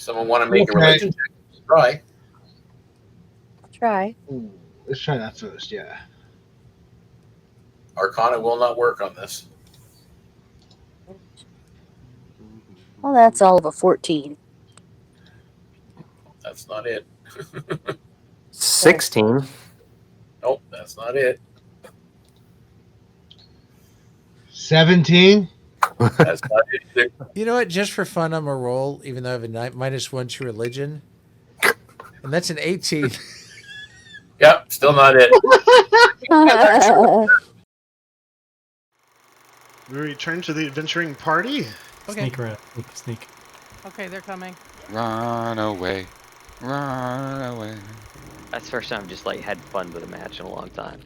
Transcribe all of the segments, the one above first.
Someone want to make a religion check? Try. I'll try. Ooh, let's try that first, yeah. Arcana will not work on this. Well, that's all of a 14. That's not it. 16. Nope, that's not it. 17. That's not it either. You know what? Just for fun, I'm a roll, even though I have a -1 to religion. And that's an 18. Yep, still not it. We return to the adventuring party. Okay. Sneak around. Sneak. Okay, they're coming. Run away. Run away. That's the first time I've just like had fun with a match in a long time.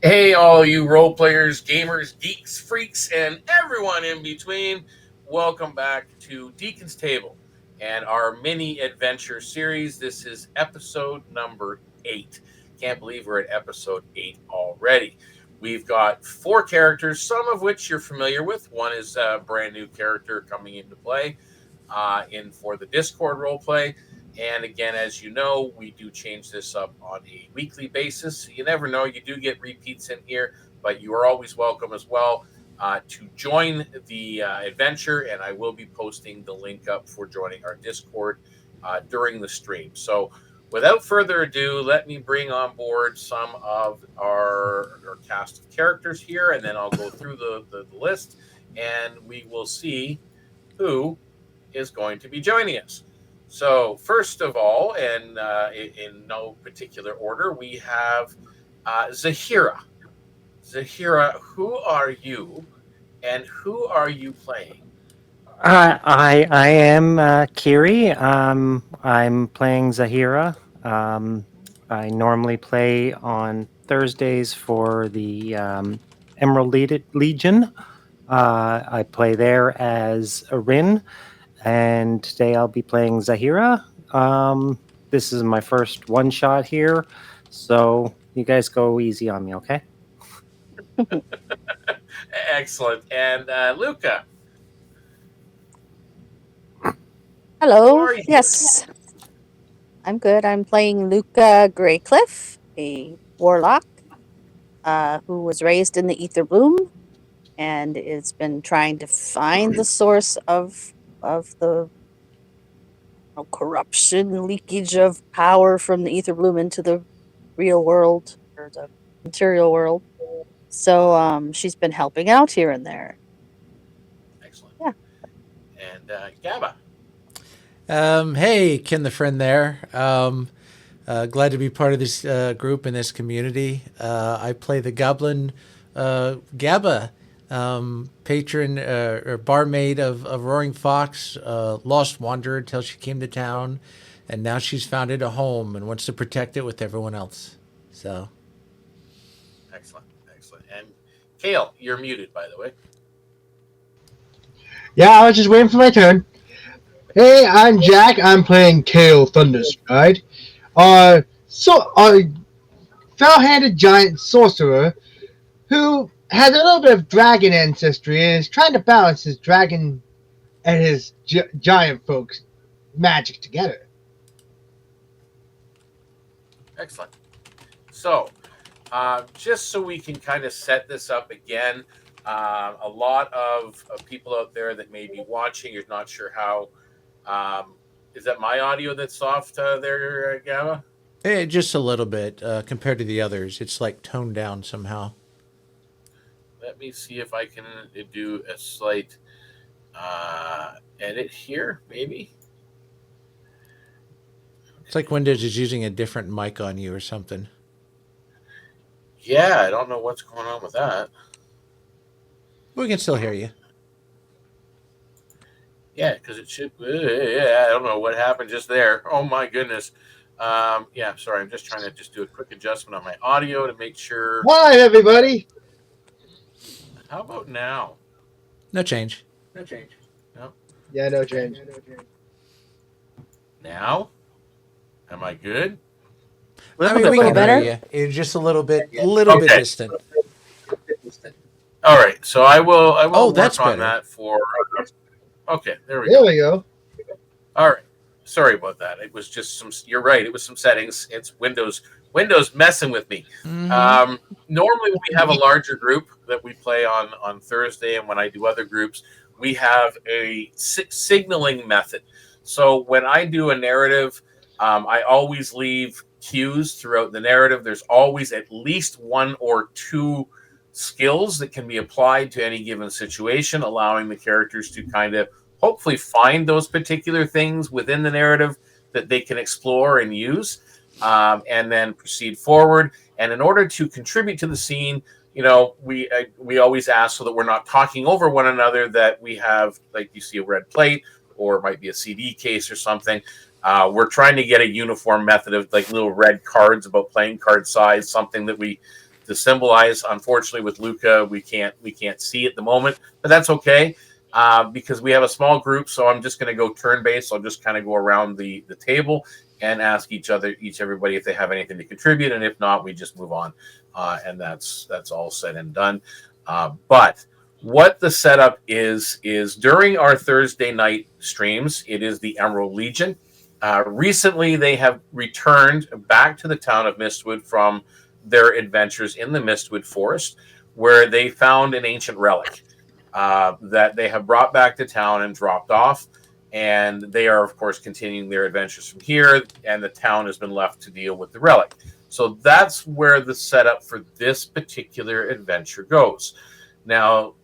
Hey, all you role players, gamers, geeks, freaks, and everyone in between. Welcome back to DeaconsTable and our mini adventure series. This is episode number 8. Can't believe we're at episode 8 already. We've got 4 characters, some of which you're familiar with. One is a brand new character coming into play for the Discord roleplay. And again, as you know, we do change this up on a weekly basis. You never know, you do get repeats in here, but you are always welcome as well to join the adventure. And I will be posting the link up for joining our Discord during the stream. So without further ado, let me bring on board some of our cast of characters here, and then I'll go through the list, and we will see who is going to be joining us. So first of all, and in no particular order, we have Zahira. Zahira, who are you, and who are you playing? I am Kiri. I'm playing Zahira. I normally play on Thursdays for the Emerald Legion. I play there as a Rin, and today I'll be playing Zahira. This is my first one-shot here, so you guys go easy on me, okay? Excellent. And Luka. Hello. Yes. I'm good. I'm playing Luka Greycliff, a warlock who was raised in the Ether Bloom and has been trying to find the source of the corruption, leakage of power from the Ether Bloom into the real world or the material world. So she's been helping out here and there. Excellent. Yeah. And Gabba. Hey, Ken the friend there. Glad to be part of this group and this community. I play the goblin Gabba, patron or barmaid of Roaring Fox, lost wanderer till she came to town, and now she's founded a home and wants to protect it with everyone else. So, Excellent. And Kael, you're muted, by the way. Yeah, I was just waiting for my turn. Hey, I'm Jack. I'm playing Kael Thunderstride. A foul-handed giant sorcerer who has a little bit of dragon ancestry and is trying to balance his dragon and his giant folks' magic together. Excellent. So, just so we can kind of set this up again, a lot of people out there that may be watching, you're not sure how. Is that my audio that's soft there, Gabba? just a little bit compared to the others. It's like toned down somehow. Let me see if I can do a slight edit here, maybe. It's like Windows is using a different mic on you or something. Yeah, I don't know what's going on with that. We can still hear you. Yeah, because it should. Yeah, I don't know what happened just there. Oh my goodness. Yeah, sorry. I'm just trying to do a quick adjustment on my audio to make sure. Hi, everybody. How about now? No change. No change. No. Yeah, no change. Now, am I good? I mean, we can hear you. It's just a little bit distant. All right, so I will. that's work on better. that for. Okay, there we There go. we go. All right. Sorry about that. It was just some. You're right. It was some settings. It's Windows messing with me. Normally, when we have a larger group that we play on Thursday, and when I do other groups, we have a signaling method. So when I do a narrative, I always leave cues throughout the narrative. There's always at least one or two skills that can be applied to any given situation, allowing the characters to kind of hopefully find those particular things within the narrative that they can explore and use, and then proceed forward. And in order to contribute to the scene, we always ask, so that we're not talking over one another, that we have, like, you see a red plate, or it might be a CD case or something. We're trying to get a uniform method of like little red cards about playing card size, something that we to symbolize. Unfortunately, with Luka, we can't see at the moment, but that's okay. Because we have a small group, so I'm just going to go turn-based. I'll just kind of go around the table and ask everybody if they have anything to contribute, and if not, we just move on, and that's all said and done. But what the setup is during our Thursday night streams, it is the Emerald Legion. Recently, they have returned back to the town of Mistwood from their adventures in the Mistwood Forest, where they found an ancient relic that they have brought back to town and dropped off. And they are, of course, continuing their adventures from here, and the town has been left to deal with the relic. So that's where the setup for this particular adventure goes. Now,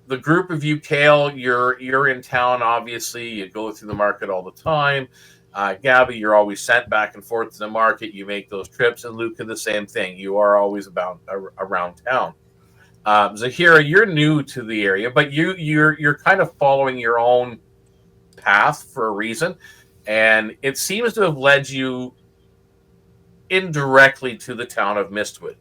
the group of you, Kael, you're in town, obviously. You go through the market all the time. Gabba, you're always sent back and forth to the market. You make those trips. And Luka, the same thing. You are always around town. Zahira, you're new to the area, but you're kind of following your own path for a reason, and it seems to have led you indirectly to the town of Mistwood.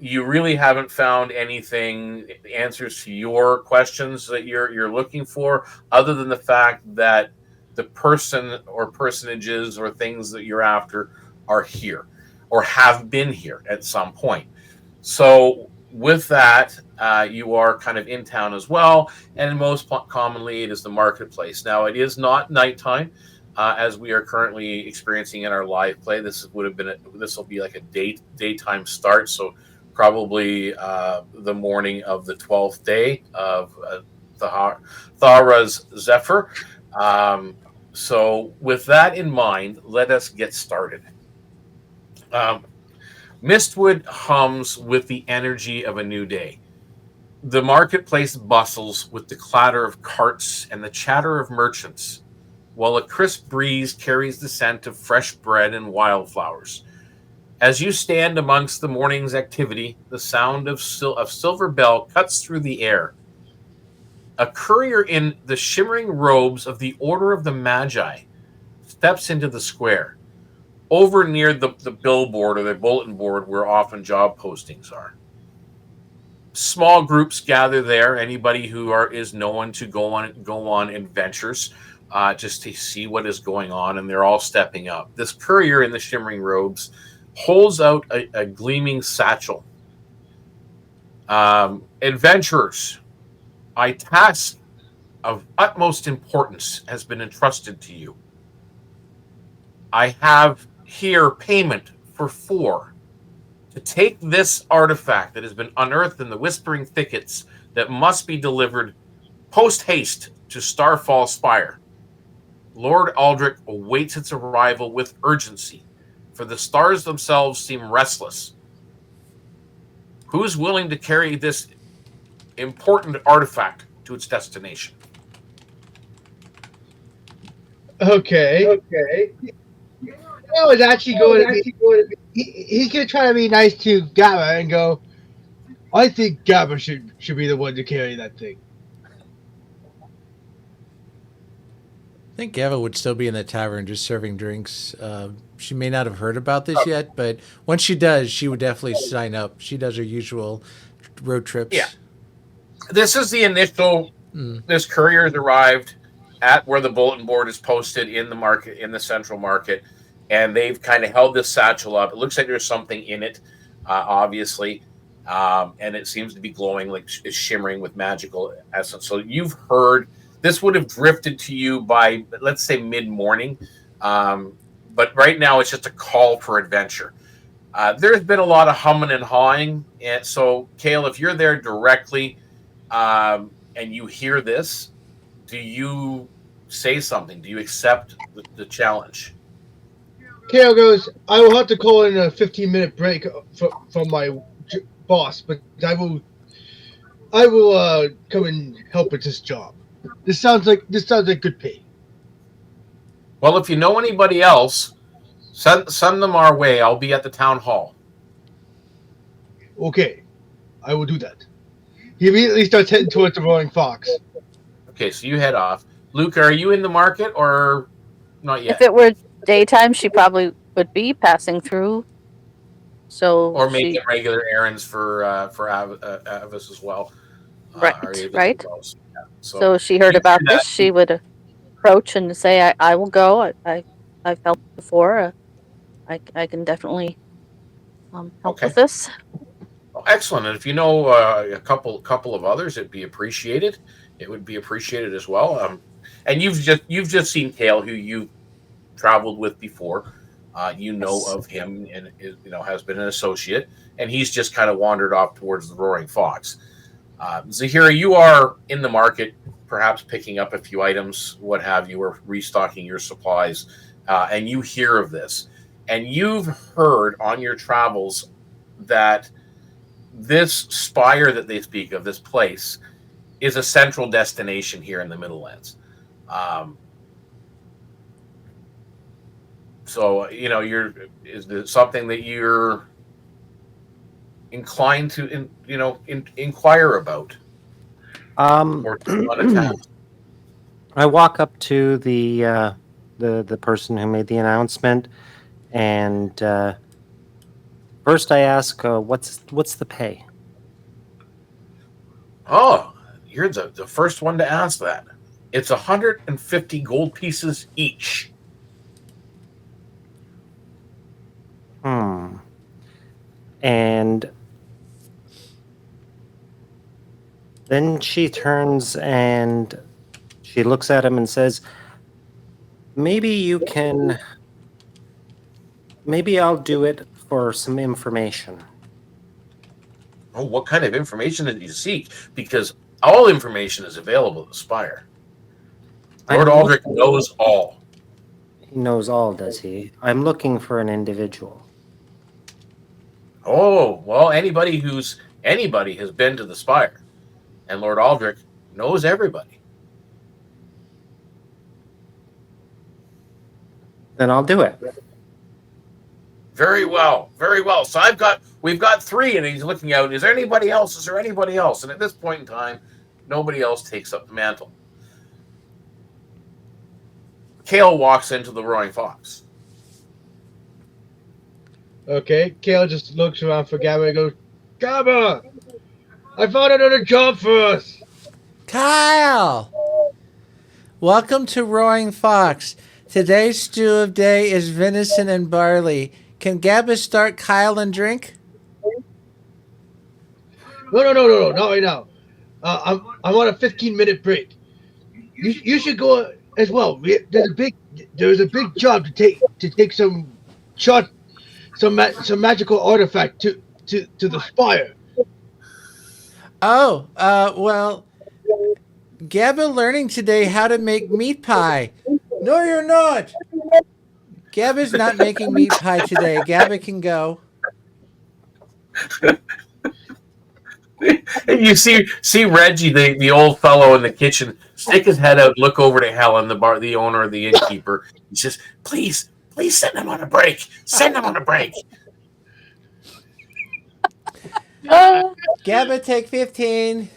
You really haven't found answers to your questions that you're looking for, other than the fact that the person or personages or things that you're after are here or have been here at some point. So with that, you are kind of in town as well, and most commonly it is the marketplace. Now, it is not nighttime, as we are currently experiencing in our live play. This will be like a daytime start, so probably the morning of the 12th day of Thara's Zephyr. So with that in mind, let us get started. Mistwood hums with the energy of a new day. The marketplace bustles with the clatter of carts and the chatter of merchants, while a crisp breeze carries the scent of fresh bread and wildflowers. As you stand amongst the morning's activity, the sound of silver bell cuts through the air. A courier in the shimmering robes of the Order of the Magi steps into the square, over near the billboard or the bulletin board where often job postings are. Small groups gather there. Anybody who is known to go on adventures, just to see what is going on, and they're all stepping up. This courier in the shimmering robes holds out a gleaming satchel. Adventurers, a task of utmost importance has been entrusted to you. I have here payment for 4 to take this artifact that has been unearthed in the Whispering Thickets that must be delivered post haste to Starfall Spire. Lord Aldrich awaits its arrival with urgency, for the stars themselves seem restless. Who's willing to carry this important artifact to its destination? Okay. I was actually going to be. He's going to try to be nice to Gabba and go, I think Gabba should be the one to carry that thing. I think Gabba would still be in the tavern just serving drinks. She may not have heard about this yet, but once she does, she would definitely sign up. She does her usual road trips. Yeah. This is the initial. This courier has arrived at where the bulletin board is posted in the market, in the central market, and they've kind of held this satchel up. It looks like there's something in it, obviously, and it seems to be glowing, like it's shimmering with magical essence. So you've heard This would have drifted to you by, let's say, mid-morning. But right now it's just a call for adventure. There's been a lot of humming and hawing. And so, Kael, if you're there directly and you hear this, do you say something? Do you accept the challenge? Kael goes, I will have to call in a 15-minute break from my boss, but I will come and help with this job. This sounds like good pay. Well, if you know anybody else, send them our way. I'll be at the town hall. Okay, I will do that. He immediately starts heading towards the Roaring Fox. Okay, so you head off. Luka, are you in the market or not yet? If it were daytime, she probably would be passing through. So or making regular errands for Avis as well. Right. Yeah, so she heard about this. She would approach and say, "I will go. I've helped before. I can definitely help with this." Well, excellent. And if you know a couple of others, it'd be appreciated. It would be appreciated as well. And you've just seen Kael, who you traveled with before. You know of him, and has been an associate, and he's just kind of wandered off towards the Roaring Fox. Zahira, you are in the market, perhaps picking up a few items, what have you, or restocking your supplies, and you hear of this, and you've heard on your travels that this spire that they speak of, this place, is a central destination here in the Middlelands. So, is this something that you're inclined to, inquire about? Or I walk up to the person who made the announcement, and first I ask, "What's the pay?" Oh, you're the first one to ask that. It's 150 gold pieces each. And then she turns and she looks at him and says, maybe I'll do it for some information. Oh, what kind of information did you seek? Because all information is available at the Spire. Lord Aldrich knows all. He knows all, does he? I'm looking for an individual. Oh, well, anybody has been to the Spire, and Lord Aldrich knows everybody. Then I'll do it. Very well, very well. So we've got three, and he's looking out. Is there anybody else? Is there anybody else? And at this point in time, nobody else takes up the mantle. Kael walks into the Roaring Fox. Okay, Kael just looks around for Gabba and goes, Gabba, I found another job for us. Kael! Welcome to Roaring Fox. Today's stew of day is venison and barley. Can Gabba start Kael and drink? No, not right now. I'm on a 15-minute break. You should go as well. There's a big job to take some magical artifact to the Spire. Oh, well, Gabba learning today how to make meat pie. No, you're not. Gabba's not making meat pie today. Gabba can go. And you see Reggie, the old fellow in the kitchen, stick his head out, look over to Helen, the owner of the innkeeper. He says, please send him on a break. Send him on a break. Gabba, take 15.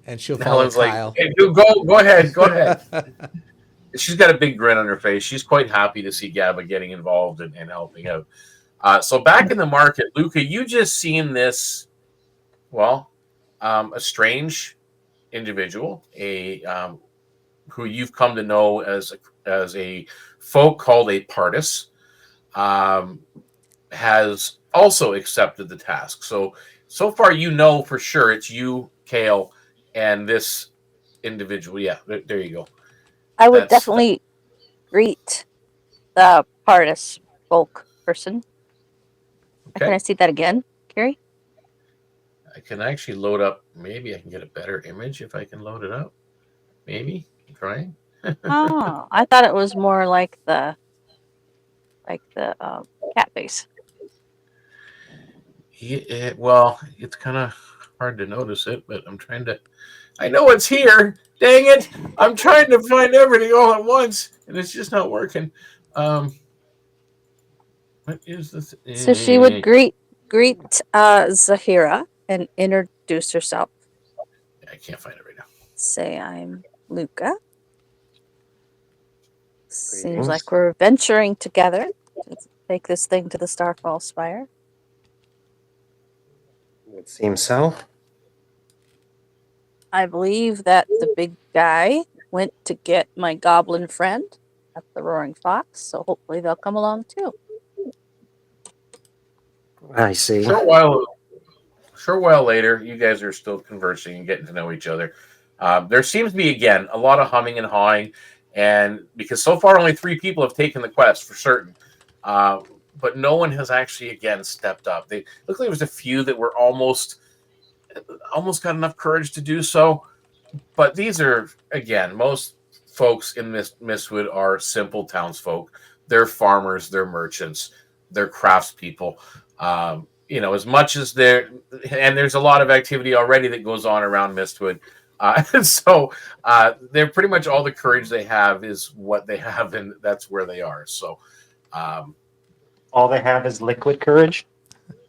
And she'll follow Helen's Kael. like, hey, go ahead. She's got a big grin on her face. She's quite happy to see Gabba getting involved and helping out. So back in the market, Luka, you just seen this, a strange individual, who you've come to know as a folk called a Pardis, has also accepted the task. So far, for sure it's you, Kael, and this individual. Yeah, there you go. I would definitely greet the Pardus folk person. Okay. Can I see that again, Kiri? I can actually load up. Maybe I can get a better image if I can load it up. Maybe. I'm trying. Oh, I thought it was more like the cat face. Yeah, well, it's kind of hard to notice it, but I'm trying to. I know it's here. Dang it! I'm trying to find everything all at once, and it's just not working. What is this? So she would greet Zahira and introduce herself. I can't find it right now. Say, I'm Luka. Greetings. Seems like we're venturing together to take this thing to the Starfall Spire. It seems so. I believe that the big guy went to get my goblin friend at the Roaring Fox, so hopefully they'll come along too. I see. Short while later, you guys are still conversing and getting to know each other. There seems to be, again, a lot of humming and hawing, and because so far only 3 people have taken the quest for certain, but no one has actually, again, stepped up. They look like there was a few that were almost got enough courage to do so, but these are, again, most folks in Mistwood are simple townsfolk. They're farmers, they're merchants, they're craftspeople. As much as there's a lot of activity already that goes on around Mistwood. So they're pretty much all the courage they have is what they have, and that's where they are. So all they have is liquid courage.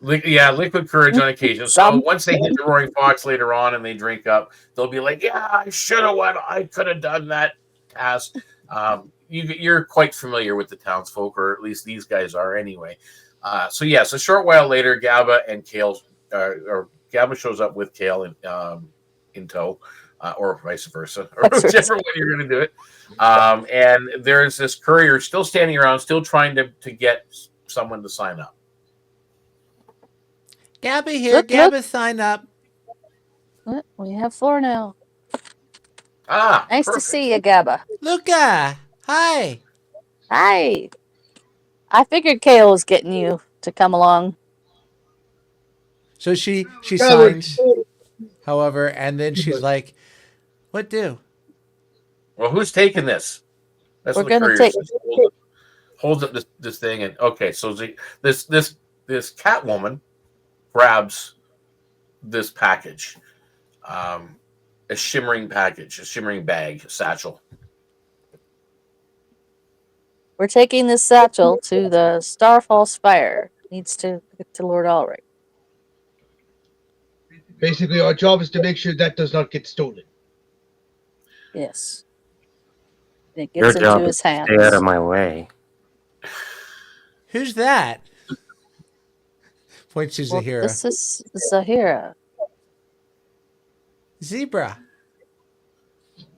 Liquid courage on occasion. So once they hit the Roaring Fox later on and they drink up, they'll be like, "Yeah, I should have went. I could have done that task." You're quite familiar with the townsfolk, or at least these guys are anyway. So a short while later, Gabba and Kael, or Gabba shows up with Kael in tow, or vice versa, or whichever way you're going to do it. And there's this courier still standing around, still trying to get someone to sign up. Gabba here. Gabba, sign up. We have 4 now. Nice to see you, Gabba. Luka, hi. Hi. I figured Kael was getting you to come along. So she signs, however, and then she's like, "What do?" Well, who's taking this? That's We're what the gonna courier take. says. Holds up this thing, and okay, so this cat woman grabs this package, a shimmering package, a shimmering bag, a satchel. We're taking this satchel to the Starfall Spire. Needs to get to Lord Ulrich. Basically, our job is to make sure that does not get stolen. Yes. It Your gets job into is his to hands. stay out of my way. Who's that? Points to Zahira. This is Zahira. Zebra.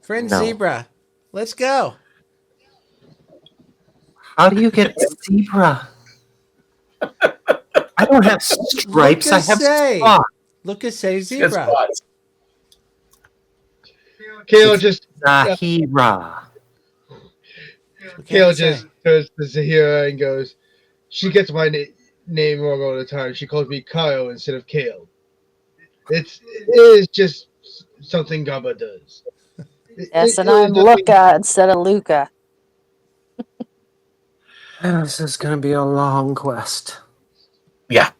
Friend No. Zebra. Let's go. How do you get zebra? I don't have stripes. I have spots. Luka say zebra. Kael just Zahira. Kael just turns to Zahira and goes, "She gets my name wrong all the time. She calls me Kael instead of Kael. It is just something Gabba does." Yes, and I'm Luka instead of Luka. This is going to be a long quest. Yeah.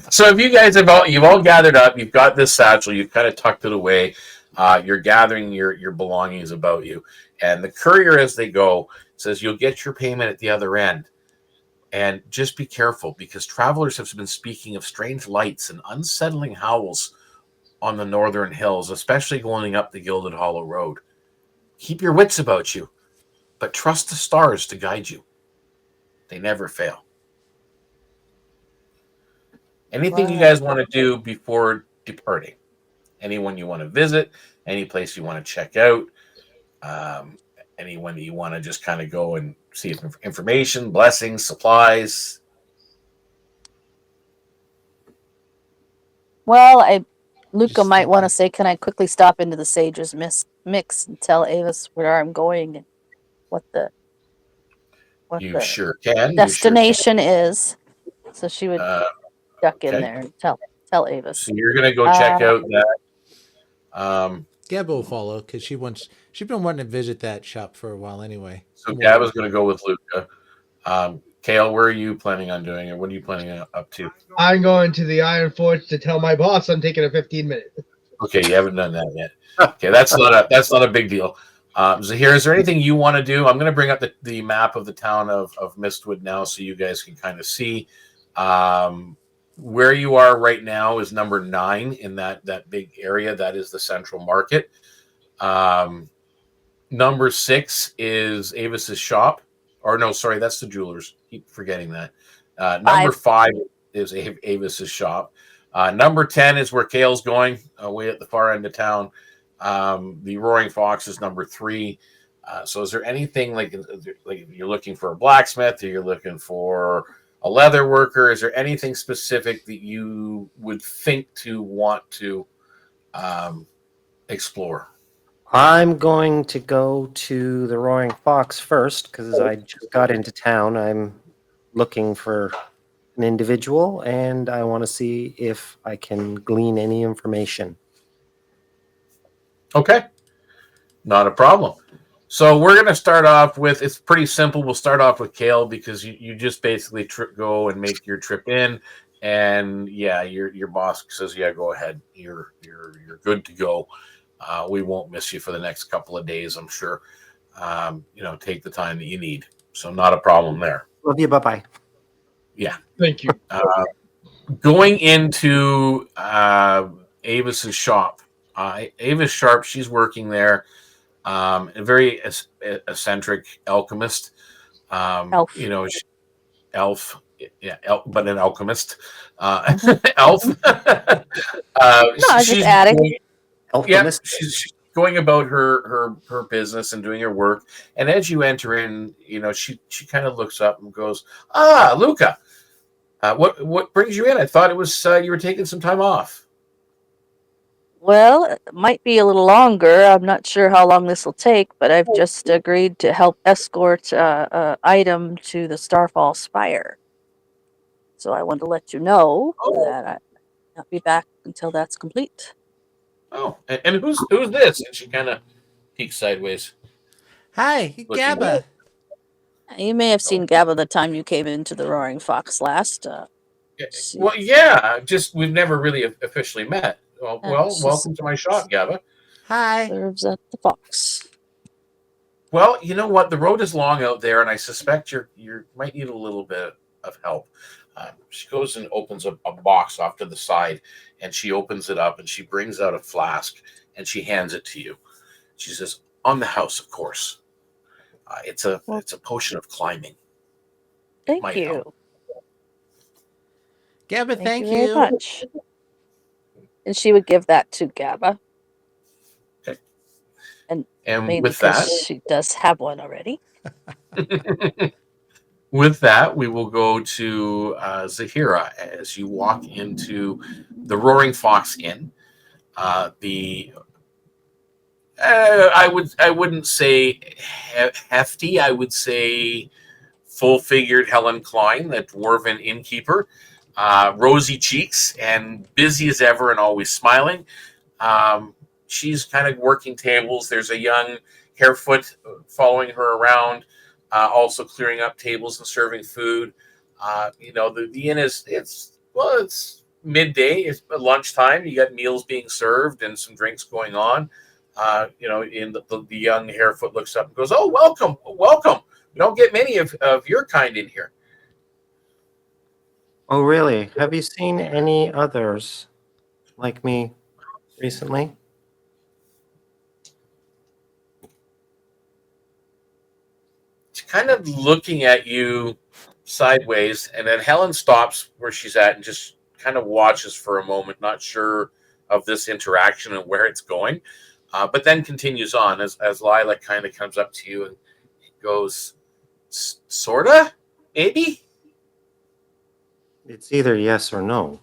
So if you guys you've all gathered up, you've got this satchel, you've kind of tucked it away, you're gathering your belongings about you, and the courier, as they go, says you'll get your payment at the other end, and just be careful because travelers have been speaking of strange lights and unsettling howls on the northern hills, especially going up the Gilded Hollow Road. Keep your wits about you, but trust the stars to guide you. They never fail. Anything you guys want to do before departing? Anyone you want to visit? Any place you want to check out? Anyone that you want to just kind of go and see information, blessings, supplies? Well, Luka might want to say, "Can I quickly stop into the Sage's mix and tell Avis where I'm going and what the You sure can. destination is?" So she would duck in okay. there and tell Avis. So you're gonna go check out that. Gabba will follow because she's been wanting to visit that shop for a while anyway. So Gabba's gonna go with Luka. Kael, where are you planning on doing it? What are you planning up to? I'm going to the Iron Forge to tell my boss I'm taking a 15-minute. Okay, you haven't done that yet. Okay, that's not a big deal. Zahira, is there anything you want to do? I'm going to bring up the map of the town of Mistwood now, so you guys can kind of see where you are right now. Is number 9 in that big area. That is the central market. Number 6 is Avis's shop. Or no, sorry, that's the jewelers. Keep forgetting that. Number 5 is Avis's shop. Number 10 is where Kael's going, way at the far end of town. The Roaring Fox is number 3. So is there anything like you're looking for a blacksmith, or you're looking for a leather worker? Is there anything specific that you would think to want to explore? I'm going to go to the Roaring Fox first because I just got into town. I'm looking for an individual, and I want to see if I can glean any information. Okay, not a problem. So we're going to start off with, it's pretty simple. We'll start off with Kael because you just basically go and make your trip in, and yeah, your boss says, yeah, go ahead. You're good to go. We won't miss you for the next couple of days, I'm sure. Take the time that you need. So not a problem there. Love you. Bye-bye. Yeah. Thank you. Going into Avis's shop. Avis Sharp, she's working there. A very eccentric alchemist. Elf. Elf. Yeah, but an alchemist. Elf. She's adding. She's going about her business and doing her work. And as you enter in, she kind of looks up and goes, Luka, what brings you in? I thought it was you were taking some time off. Well, it might be a little longer. I'm not sure how long this will take, but I've just agreed to help escort item to the Starfall Spire. So I wanted to let you know that I will not be back until that's complete. Oh, and who's this? And she kind of peeks sideways. Hi, Gabba. You may have seen Gabba the time you came into the Roaring Fox last. Well, yeah, just we've never really officially met. Well, welcome to my shop, Gabba. Hi. Serves at the Fox. Well, you know what? The road is long out there, and I suspect you might need a little bit of help. She goes and opens a box off to the side, and she opens it up, and she brings out a flask, and she hands it to you. She says, "On the house, of course. It's a potion of climbing." Thank you. Gabba, thank you very much. And she would give that to Gabba. Okay. And with that, she does have one already. With that, we will go to Zahira as you walk into the Roaring Fox Inn. I wouldn't say hefty. I would say full-figured Helen Klein, the dwarven innkeeper. Rosy cheeks and busy as ever and always smiling. She's kind of working tables. There's a young Harefoot following her around, also clearing up tables and serving food. The inn it's midday. It's lunchtime. You got meals being served and some drinks going on. And the young Harefoot looks up and goes, "Oh, welcome. We don't get many of your kind in here." Oh, really? Have you seen any others like me recently? She's kind of looking at you sideways, and then Helen stops where she's at and just kind of watches for a moment, not sure of this interaction and where it's going, but then continues on as Lila kind of comes up to you and goes, "Sorta? Maybe?" It's either yes or no.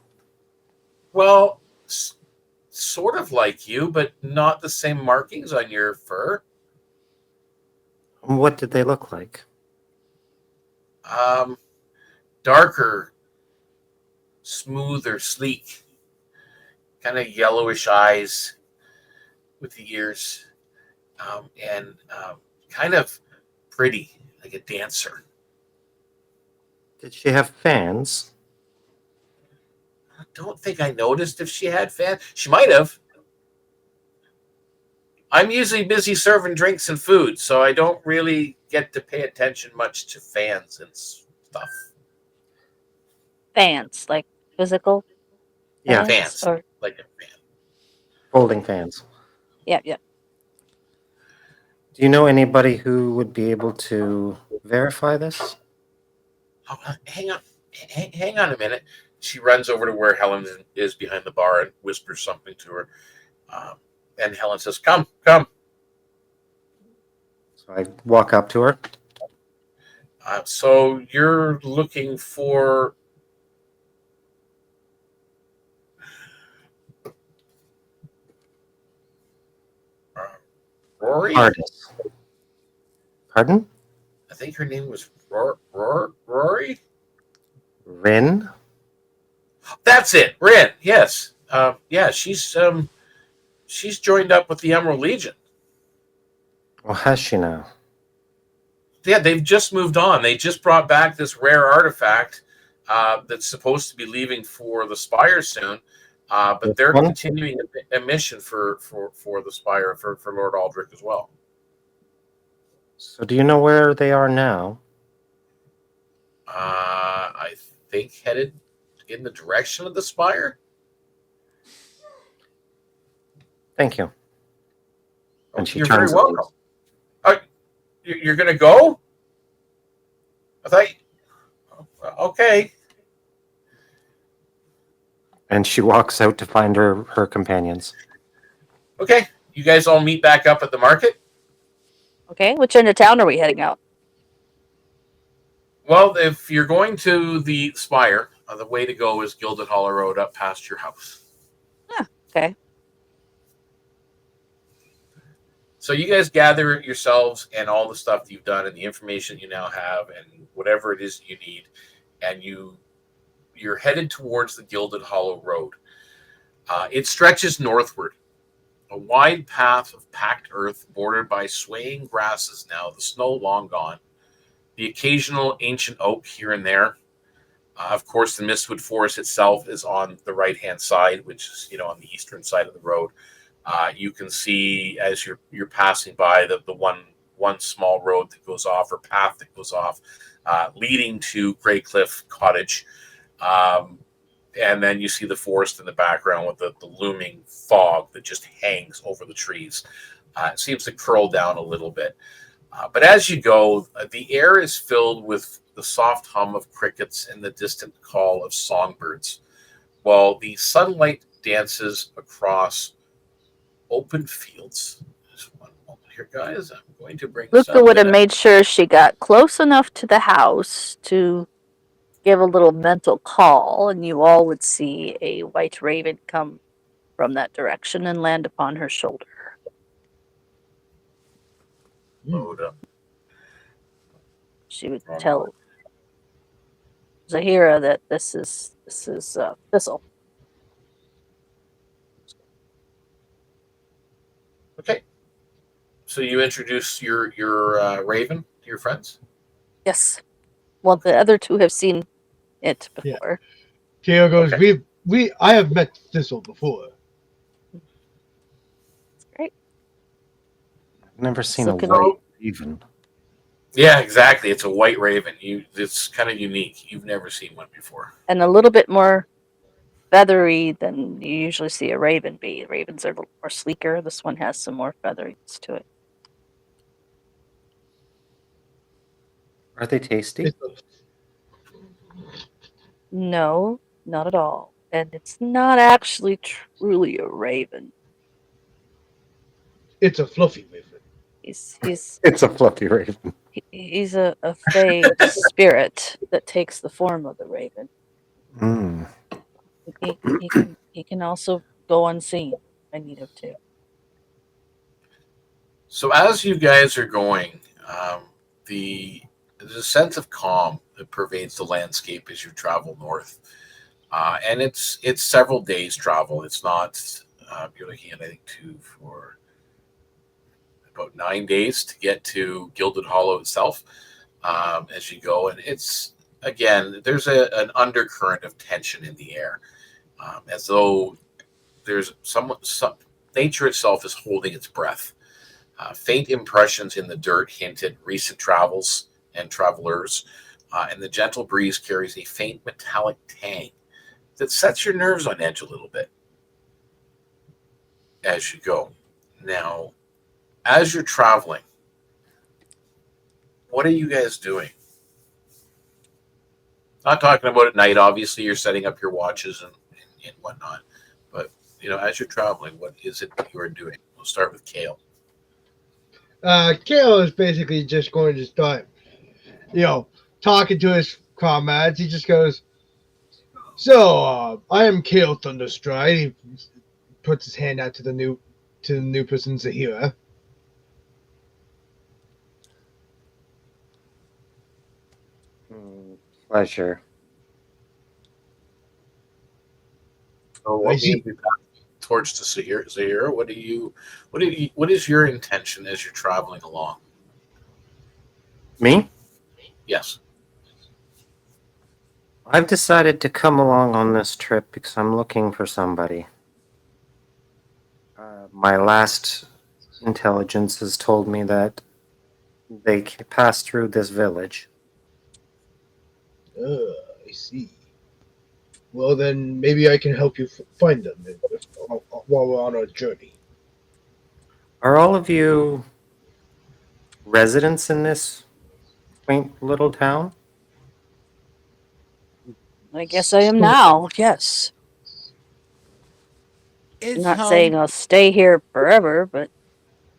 Well, sort of like you, but not the same markings on your fur. What did they look like? Darker, smoother, sleek, kind of yellowish eyes with the ears, and kind of pretty, like a dancer. Did she have fans? I don't think I noticed if she had fans. She might have. I'm usually busy serving drinks and food, so I don't really get to pay attention much to fans and stuff. Fans, like physical Yeah, Fans, or like a fan. folding fans. yeah. Do you know anybody who would be able to verify this? Oh, hang on. Hang on a minute. She runs over to where Helen is behind the bar and whispers something to her. And Helen says, come. So I walk up to her. So you're looking for... Rory? Pardon? I think her name was Rory? Rin? That's it, Rin. Yes. Yeah, she's joined up with the Emerald Legion. Well, has she now? Yeah, they've just moved on. They just brought back this rare artifact that's supposed to be leaving for the Spire soon. But they're continuing a mission for the Spire, for Lord Aldrich as well. So do you know where they are now? I think headed in the direction of the Spire. Thank you. And she You're turns very welcome. You're going to go? I thought... Okay. And she walks out to find her companions. Okay. You guys all meet back up at the market? Okay, which end of town are we heading out? Well, if you're going to the Spire, the way to go is Gilded Hollow Road up past your house. Yeah, okay. So you guys gather yourselves and all the stuff that you've done and the information you now have and whatever it is you need, and you're headed towards the Gilded Hollow Road. It stretches northward, a wide path of packed earth bordered by swaying grasses now, the snow long gone, the occasional ancient oak here and there. Of course, the Mistwood Forest itself is on the right-hand side, which is, on the eastern side of the road. You can see as you're passing by the one small road that goes off, or path that goes off, leading to Greycliff Cottage. And then you see the forest in the background with the looming fog that just hangs over the trees. It seems to curl down a little bit. But as you go, the air is filled with the soft hum of crickets and the distant call of songbirds, while the sunlight dances across open fields. Just one moment here, guys. I'm going to bring Luka would have made sure she got close enough to the house to give a little mental call, and you all would see a white raven come from that direction and land upon her shoulder. Load up. She would tell Zahira that this is Thistle. Okay. So you introduce your raven to your friends? Yes. Well, the other two have seen it before. Kael goes, okay. I have met Thistle before. That's great. I've never seen a white raven. Yeah, exactly. It's a white raven. It's kind of unique. You've never seen one before. And a little bit more feathery than you usually see a raven be. Ravens are a little more sleeker. This one has some more featheriness to it. Are they tasty? No, not at all. And it's not actually truly a raven. It's a fluffy raven. He's It's a fluffy raven. He's a fey spirit that takes the form of the raven. Mm. He can also go unseen. I need him to. So as you guys are going, there's a sense of calm that pervades the landscape as you travel north, and it's several days travel. It's not you're looking at I think about 9 days to get to Gilded Hollow itself as you go, and it's again there's an undercurrent of tension in the air, as though there's some nature itself is holding its breath. Faint impressions in the dirt hint at recent travels and travelers, and the gentle breeze carries a faint metallic tang that sets your nerves on edge a little bit as you go. Now, as you're traveling, what are you guys doing? Not talking about at night. Obviously, you're setting up your watches and whatnot. But, as you're traveling, what is it that you are doing? We'll start with Kael. Kael is basically just going to start, talking to his comrades. He just goes, "So, I am Kael Thunderstride." He puts his hand out to the new person, Zahira. Pleasure. So what means we pass the torch to Zahira? What is your intention as you're traveling along? Me? Yes. I've decided to come along on this trip because I'm looking for somebody. My last intelligence has told me that they passed through this village. I see. Well, then maybe I can help you find them while we're on our journey. Are all of you residents in this quaint little town? I guess I am now, yes. It's I'm not home. saying I'll stay here forever, but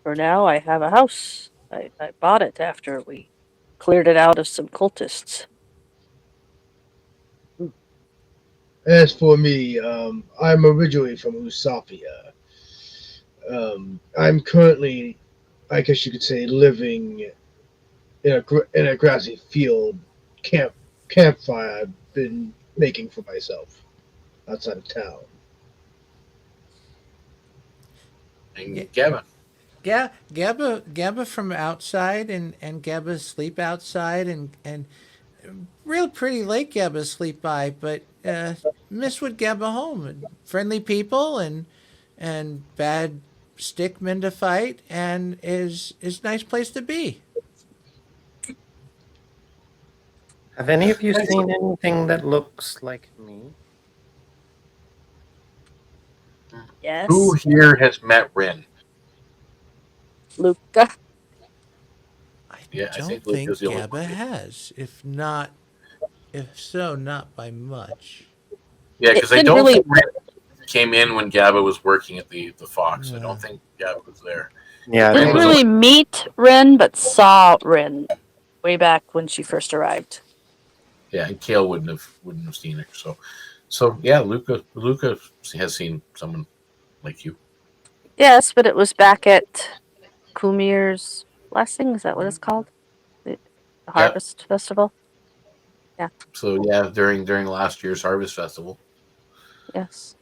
for now I have a house. I bought it after we cleared it out of some cultists. As for me, I'm originally from Usafia. I'm currently, I guess you could say, living in a grassy field campfire I've been making for myself outside of town. And Gabba. Gabba from outside, and Gabba sleep outside, and real pretty lake Gabba sleep by, but miss with Gabba home, and friendly people, and bad stickmen to fight, and is nice place to be. Have any of you seen anything that looks like me? Yes. Who here has met Rin? Luka. I Yeah, I don't think think Luka's the only Gabba one. has. If so, not by much. Yeah, because I didn't don't really- think Rin came in when Gabba was working at the Fox. I don't think Gabba was there. Yeah, Didn't was really meet Rin, but saw Rin way back when she first arrived. Yeah, and Kael wouldn't have seen her. So yeah, Luka has seen someone like you. Yes, but it was back at Kumir's Blessing. Is that what it's called? The Harvest Festival. So yeah, during last year's Harvest Festival. Yes.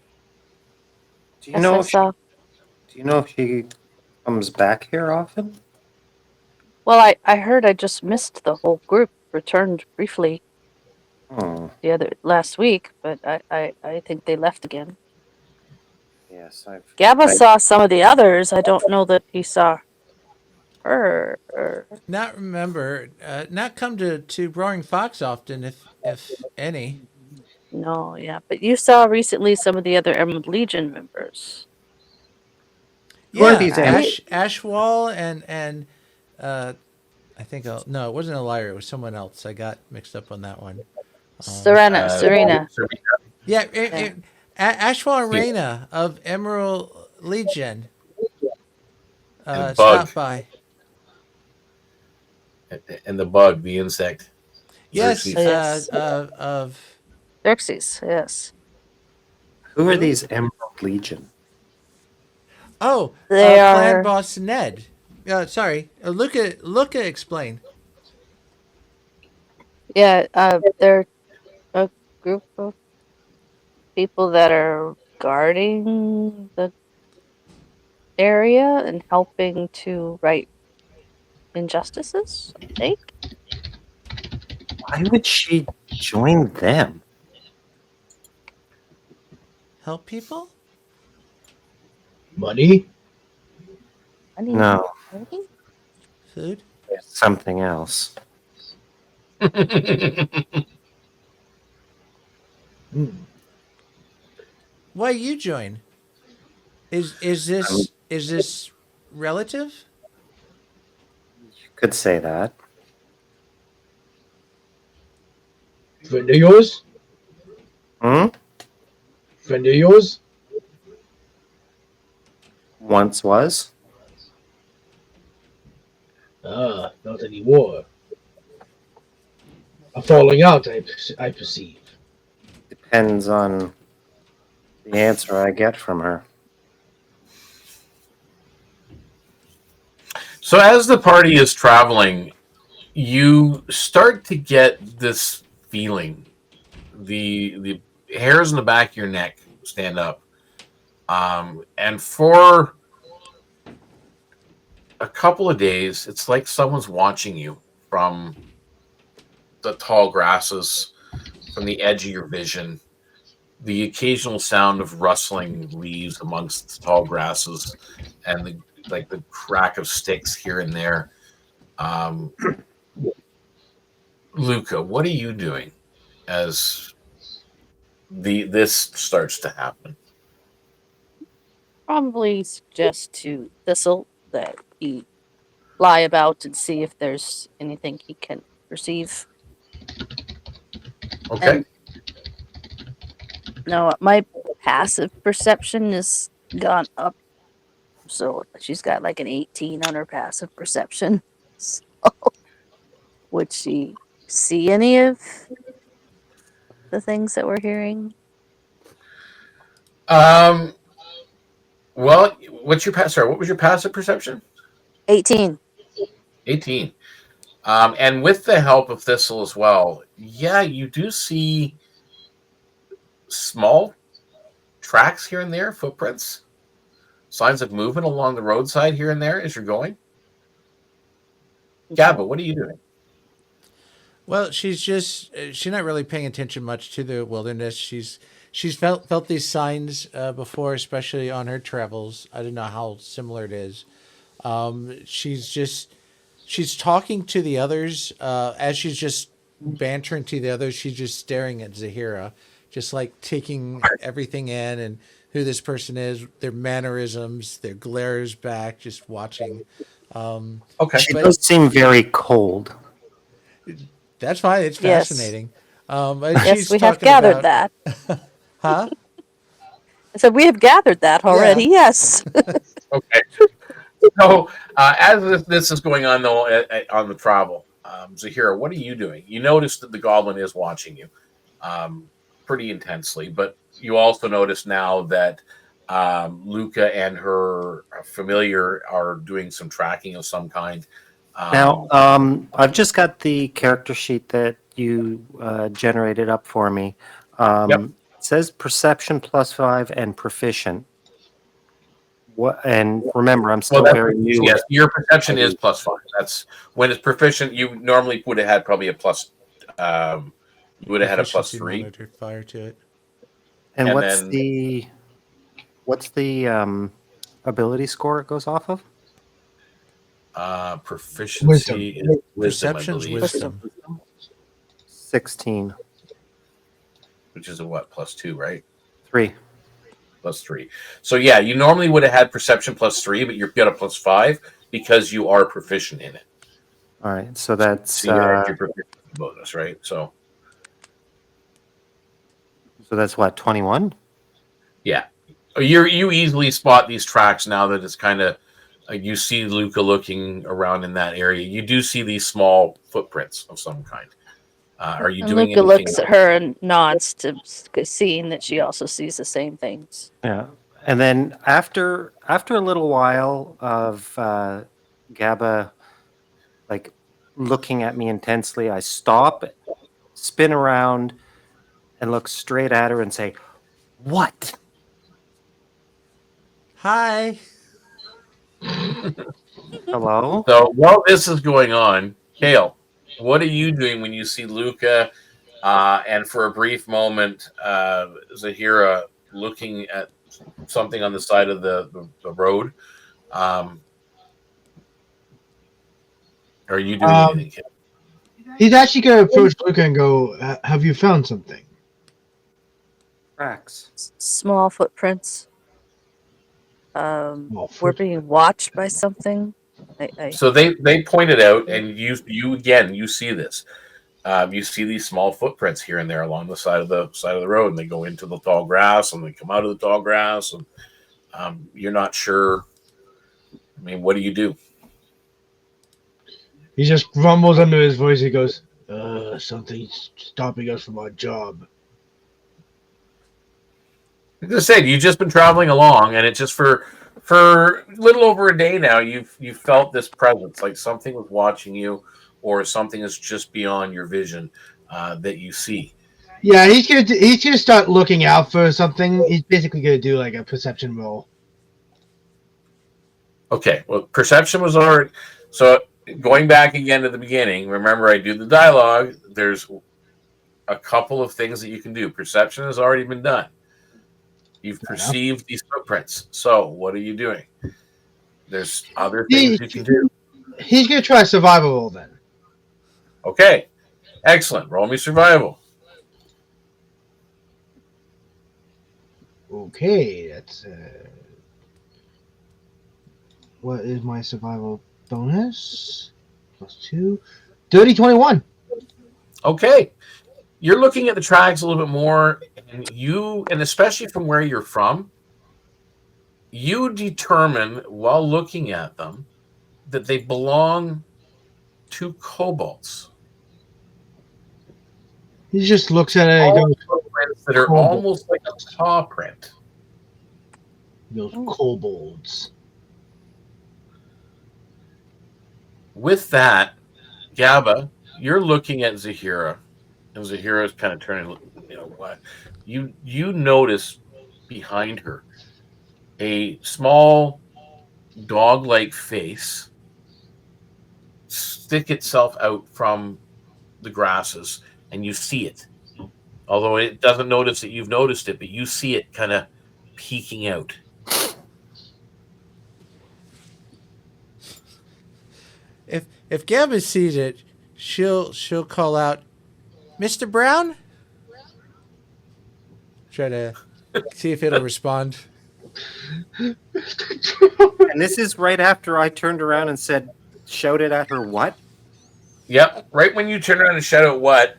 Do you Yes, know I if she, saw. do you know if she comes back here often? Well, I heard I just missed the whole group. Returned briefly Hmm. last week, but I think they left again. Yes, Gabba saw some of the others. I don't know that he saw her. Not come to Roaring Fox often, if any. No, yeah, but you saw recently some of the other Emerald Legion members. Who are Yeah, these Ashwall and I think no, it wasn't a liar. It was someone else. I got mixed up on that one. Serena. Yeah, Yeah. Ashwall and Reyna of Emerald Legion And stopped by. And the bug, the insect. Yes, Xerxes. of Xerxes, yes. Who are these Emerald Legion? Oh, They Clan are. Boss Ned. Sorry. Luka, explain. Yeah, they're a group of people that are guarding the area and helping to right injustices, I think. Why would she join them? Help people? Money? I need No, money. Food? something else. Hmm. Why you join? Is this relative? You could say that. Friend of yours? Hmm? Friend of yours? Once was. Ah, not anymore. A falling out, I perceive. Depends on the answer I get from her. So as the party is traveling, you start to get this feeling. The hairs in the back of your neck stand up. And for a couple of days, it's like someone's watching you from the tall grasses, from the edge of your vision. The occasional sound of rustling leaves amongst the tall grasses, and the crack of sticks here and there. Luka, what are you doing as this starts to happen? Probably suggest to Thistle that he lie about and see if there's anything he can perceive. Okay. And no, my passive perception has gone up, so she's got like an 18 on her passive perception. So, would she see any of the things that we're hearing? Well, what's your sorry, what was your passive perception? 18. 18. And with the help of Thistle as well, yeah, you do see small tracks here and there, footprints, signs of movement along the roadside here and there as you're going. Gabba, what are you doing? Well, she's not really paying attention much to the wilderness. She's felt these signs before, especially on her travels. I don't know how similar it is. She's talking to the others as she's just bantering to the others. She's just staring at Zahira, just like taking everything in and who this person is, their mannerisms, their glares back, just watching. Okay. She does seem very cold. That's fine. It's Yes. fascinating. Yes, we have gathered that. Huh? I said we have gathered that already. Yeah. Yes. Okay. So as this is going on though on the travel, Zahira, what are you doing? You notice that the goblin is watching you pretty intensely, but you also notice now that Luka and her familiar are doing some tracking of some kind. Now, I've just got the character sheet that you generated up for me. Yep. It says perception +5 and proficient. What? And remember, I'm still very new. Yes, your perception is +5. That's when it's proficient. You normally would have had probably a plus. You would have had a +3. Modifier to it. And what's then- the ability score it goes off of? Proficiency is wisdom, I Perception's believe, wisdom. 16. which is a what +2, right? 3. +3. So yeah, you normally would have had perception +3, but you've got a +5 because you are proficient in it. All right, so that's So you have your proficiency bonus, right? So what, 21? yeah, you easily spot these tracks now that it's kind of you see Luka looking around in that area. You do see these small footprints of some kind. Are you And doing Luka anything looks at her and nods to seeing that she also sees the same things. Yeah. And then after a little while of Gabba like looking at me intensely, I stop, spin around, and look straight at her and say, "What?" Hi. Hello? So while this is going on, Kael, what are you doing when you see Luka and for a brief moment Zahira looking at something on the side of the road? Are you doing anything, Kael? He's actually going to approach Luka and go, have you found something? Tracks. Small footprints. We're being watched by something. So they pointed out, and you again, you see this. You see these small footprints here and there along the side of the road, and they go into the tall grass, and they come out of the tall grass, and you're not sure. I mean, what do you do? He just grumbles under his voice. He goes, something's stopping us from our job. Like I said, you've just been traveling along, and it's just for a little over a day now. You've felt this presence, like something was watching you, or something is just beyond your vision that you see. Yeah, he's gonna start looking out for something. He's basically gonna do like a perception roll. Okay, well, perception was already. So going back again to the beginning, remember I do the dialogue. There's a couple of things that you can do. Perception has already been done. You've perceived these footprints. So what are you doing? There's other things you can do. He's gonna try a survival roll then. Okay, excellent. Roll me survival. Okay, that's what is my survival bonus? +2. Dirty 21. Okay. You're looking at the tracks a little bit more, and especially from where you're from, you determine while looking at them that they belong to kobolds. He just looks at it and goes, footprints that are almost like a paw print. Those kobolds. With that, Gabba, you're looking at Zahira, and Zahira's kind of turning. What you notice behind her a small dog-like face stick itself out from the grasses, and you see it. Although it doesn't notice that you've noticed it, but you see it kind of peeking out. If Gabba sees it, she'll call out, "Mr. Brown?" Try to see if it'll respond. And this is right after I turned around and shouted at her, "What?" Yep, right when you turn around and shout out "what,"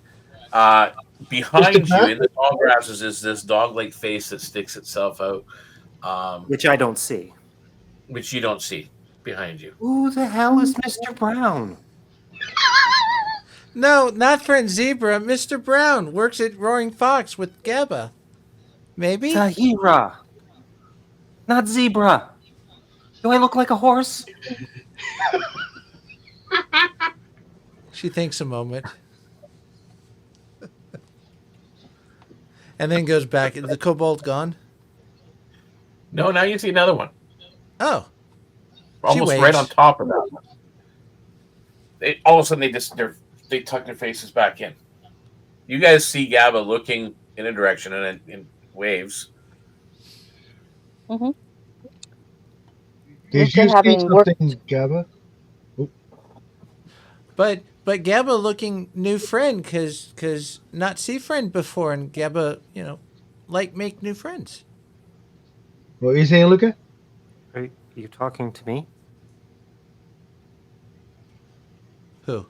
behind you in the tall grasses is this dog-like face that sticks itself out, which I don't see. Which you don't see behind you. Who the hell is Mr. Brown? No, not friend Zebra. Mr. Brown works at Roaring Fox with Gabba. Maybe? Zahira. Not Zebra. Do I look like a horse? She thinks a moment. And then goes back. Is the kobold gone? No, now you see another one. Oh. Almost right on top of that one. All of a sudden, they tuck their faces back in. You guys see Gabba looking in a direction and in waves. Mm-hmm. Did you see something, Gabba? But Gabba looking new friend because not see friend before, and Gabba, like make new friends. What are you saying, Luka? Are you talking to me? Who?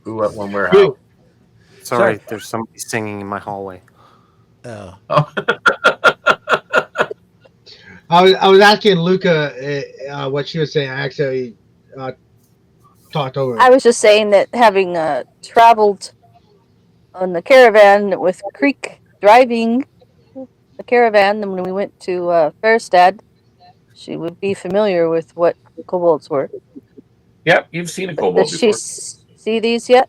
Who, what, when, where, how? Sorry, there's somebody singing in my hallway. Oh. I was asking Luka what she was saying. I actually talked over it. I was just saying that having traveled on the caravan with Creek driving the caravan, and when we went to Fairstead, she would be familiar with what kobolds were. Yep, you've seen a kobold Does she before. see these yet?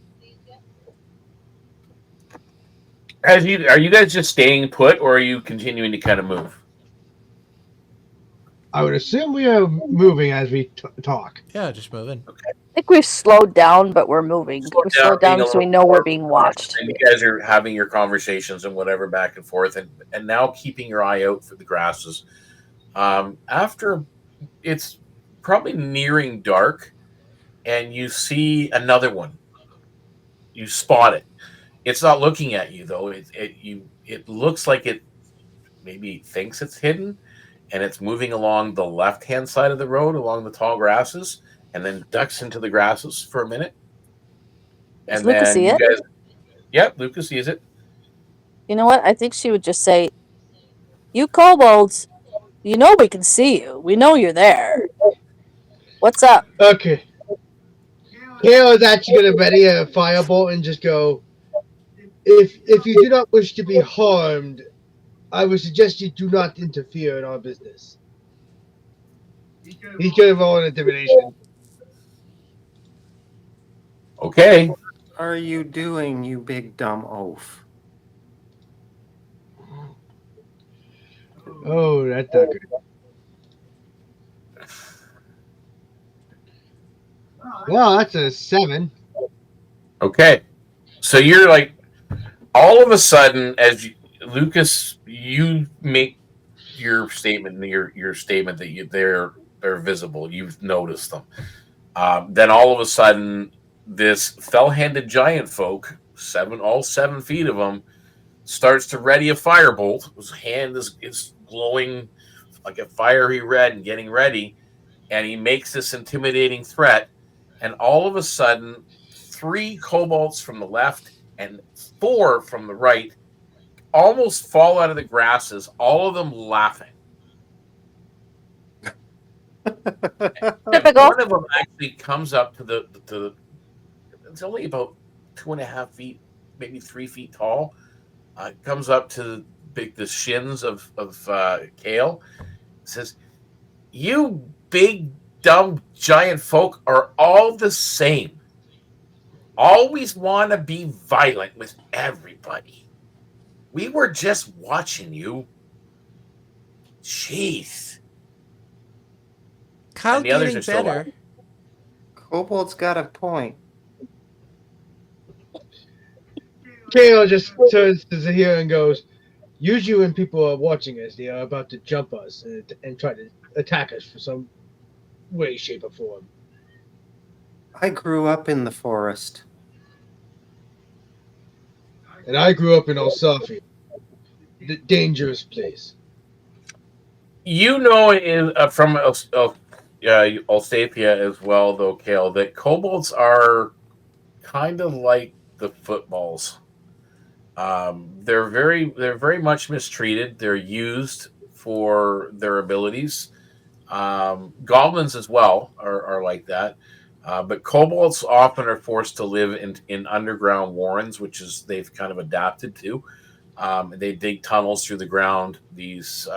Are you guys just staying put, or are you continuing to kind of move? I would assume we are moving as we talk. Yeah, just moving. Okay. I think we've slowed down, but we're moving. We slowed down because we know we're being watched. And you guys are having your conversations and whatever back and forth, and now keeping your eye out for the grasses. After it's probably nearing dark, and you see another one. You spot it. It's not looking at you though. It looks like it maybe thinks it's hidden, and it's moving along the left-hand side of the road along the tall grasses, and then ducks into the grasses for a minute. Does Luka see it? Yep, Luka sees it. You know what? I think she would just say, "You kobolds, you know we can see you. We know you're there. What's up?" Okay. Kael is actually going to ready a firebolt and just go, if you do not wish to be harmed, I would suggest you do not interfere in our business. He's going to roll an intimidation. Okay. What are you doing, you big dumb oaf? Oh, that's not good. Well, that's a 7. Okay. So you're like, all of a sudden, as Lucas, you make your statement, your statement that they're visible. You've noticed them. Then all of a sudden, this fell-handed giant folk, all 7 feet of them, starts to ready a firebolt. His hand is glowing like a fiery red and getting ready, and he makes this intimidating threat. And all of a sudden, 3 kobolds from the left and 4 from the right almost fall out of the grasses, all of them laughing. Typical. One of them actually comes up to the it's only about 2.5 feet, maybe 3 feet tall. Comes up to the shins of Kael. Says, "You big dumb giant folk are all the same. Always want to be violent with everybody. We were just watching you. Jeez." Kyle And the others getting are still better. laughing. Kobold's got a point. Kael just turns to Zahira and goes, usually when people are watching us, they are about to jump us and try to attack us for some way, shape, or form. I grew up in the forest. And I grew up in Olsafi, the dangerous place. You know, from Olstapia as well, though, Kael, that kobolds are kind of like the footballs. They're very much mistreated. They're used for their abilities. Goblins as well are like that. But kobolds often are forced to live in underground warrens, which is they've kind of adapted to. They dig tunnels through the ground. These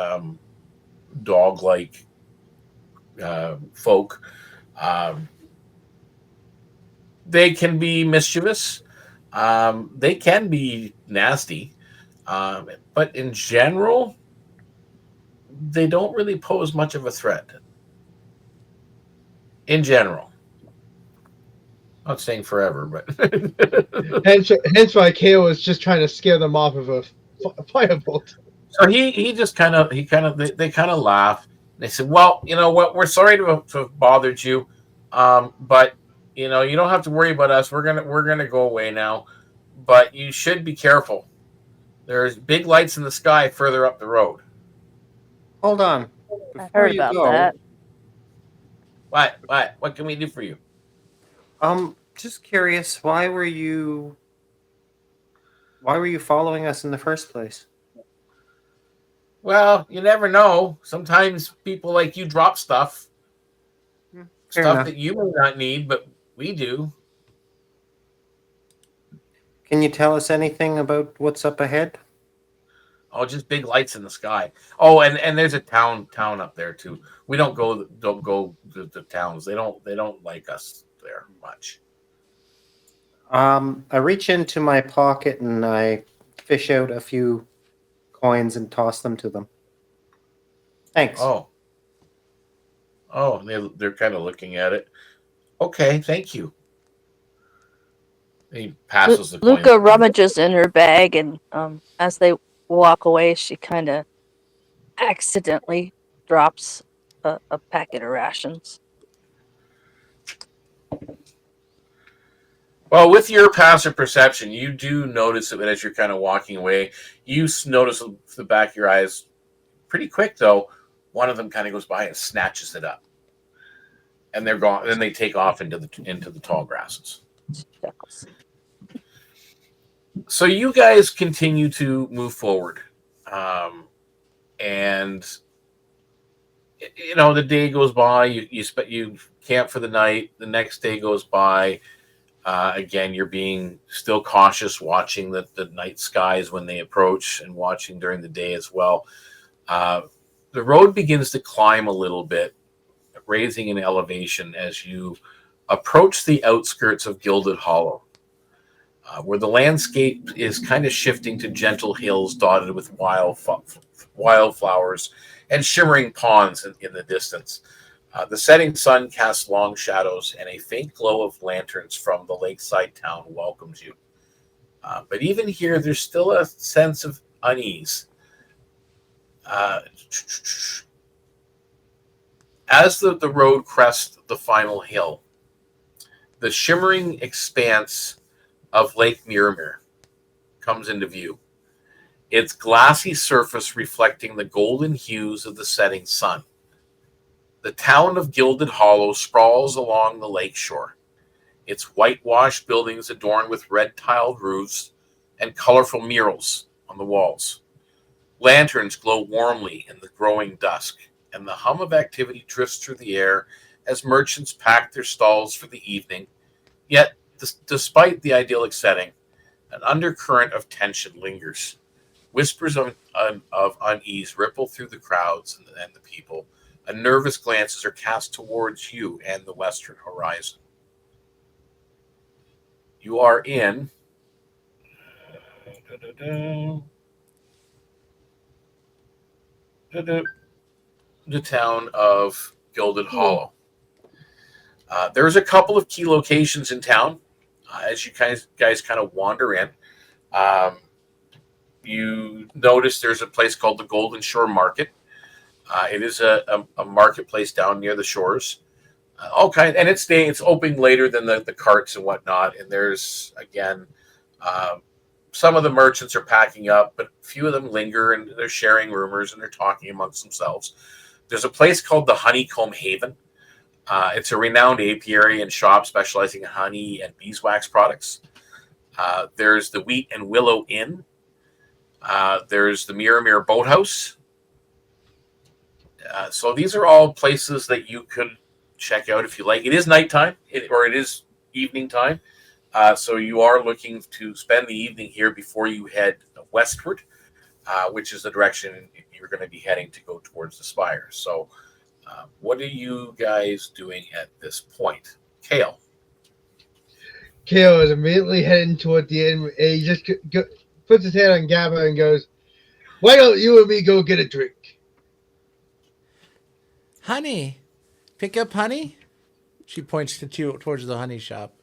dog-like folk. They can be mischievous. They can be nasty. But in general, they don't really pose much of a threat. In general. Not saying forever, but hence why Kael was just trying to scare them off of a firebolt. So they kind of laugh. They said, "Well, you know what? We're sorry to have bothered you, but you know you don't have to worry about us. We're gonna go away now, but you should be careful. There's big lights in the sky further up the road." Hold on. I heard about that. What can we do for you? Just curious, why were you following us in the first place? Well, you never know. Sometimes people like you drop stuff. Stuff that you may not need, but we do. Can you tell us anything about what's up ahead? Oh, just big lights in the sky. Oh, and there's a town up there too. We don't go to the towns. They don't like us there much. I reach into my pocket and I fish out a few coins and toss them to them. Thanks. Oh, they're kind of looking at it. Okay, thank you. He passes the coin. Luka rummages in her bag, and as they walk away, she kind of accidentally drops a packet of rations. Well, with your passive perception, you do notice that as you're kind of walking away, you notice with the back of your eyes pretty quick, though. One of them kind of goes by and snatches it up, and they're gone. Then they take off into the tall grasses. So you guys continue to move forward, and the day goes by. You camp for the night. The next day goes by. Again, you're being still cautious, watching the night skies when they approach, and watching during the day as well. The road begins to climb a little bit, raising in elevation as you approach the outskirts of Gilded Hollow, where the landscape is kind of shifting to gentle hills dotted with wildflowers and shimmering ponds in the distance. The setting sun casts long shadows, and a faint glow of lanterns from the lakeside town welcomes you. But even here, there's still a sense of unease. As the road crests the final hill, the shimmering expanse of Lake Miramir comes into view, its glassy surface reflecting the golden hues of the setting sun. The town of Gilded Hollow sprawls along the lake shore, its whitewashed buildings adorned with red-tiled roofs and colorful murals on the walls. Lanterns glow warmly in the growing dusk, and the hum of activity drifts through the air as merchants pack their stalls for the evening. Yet, despite the idyllic setting, an undercurrent of tension lingers. Whispers of unease ripple through the crowds and the people. Nervous glances are cast towards you and the western horizon. You are in the town of Gilded Hollow. There's a couple of key locations in town as you guys kind of wander in. You notice there's a place called the Golden Shore Market. It is a marketplace down near the shores. And it's opening later than the carts and whatnot. And there's, again, some of the merchants are packing up, but a few of them linger, and they're sharing rumors and they're talking amongst themselves. There's a place called the Honeycomb Haven. It's a renowned apiary and shop specializing in honey and beeswax products. There's the Wheat and Willow Inn. There's the Miramir Boathouse. So these are all places that you could check out if you like. It is nighttime, or it is evening time. So you are looking to spend the evening here before you head westward, which is the direction you're going to be heading to go towards the Spire. So what are you guys doing at this point? Kael. Kael is immediately heading toward the end, and he just puts his hand on Gabba and goes, "Why don't you and me go get a drink?" Honey. Pick up honey? She points towards the honey shop.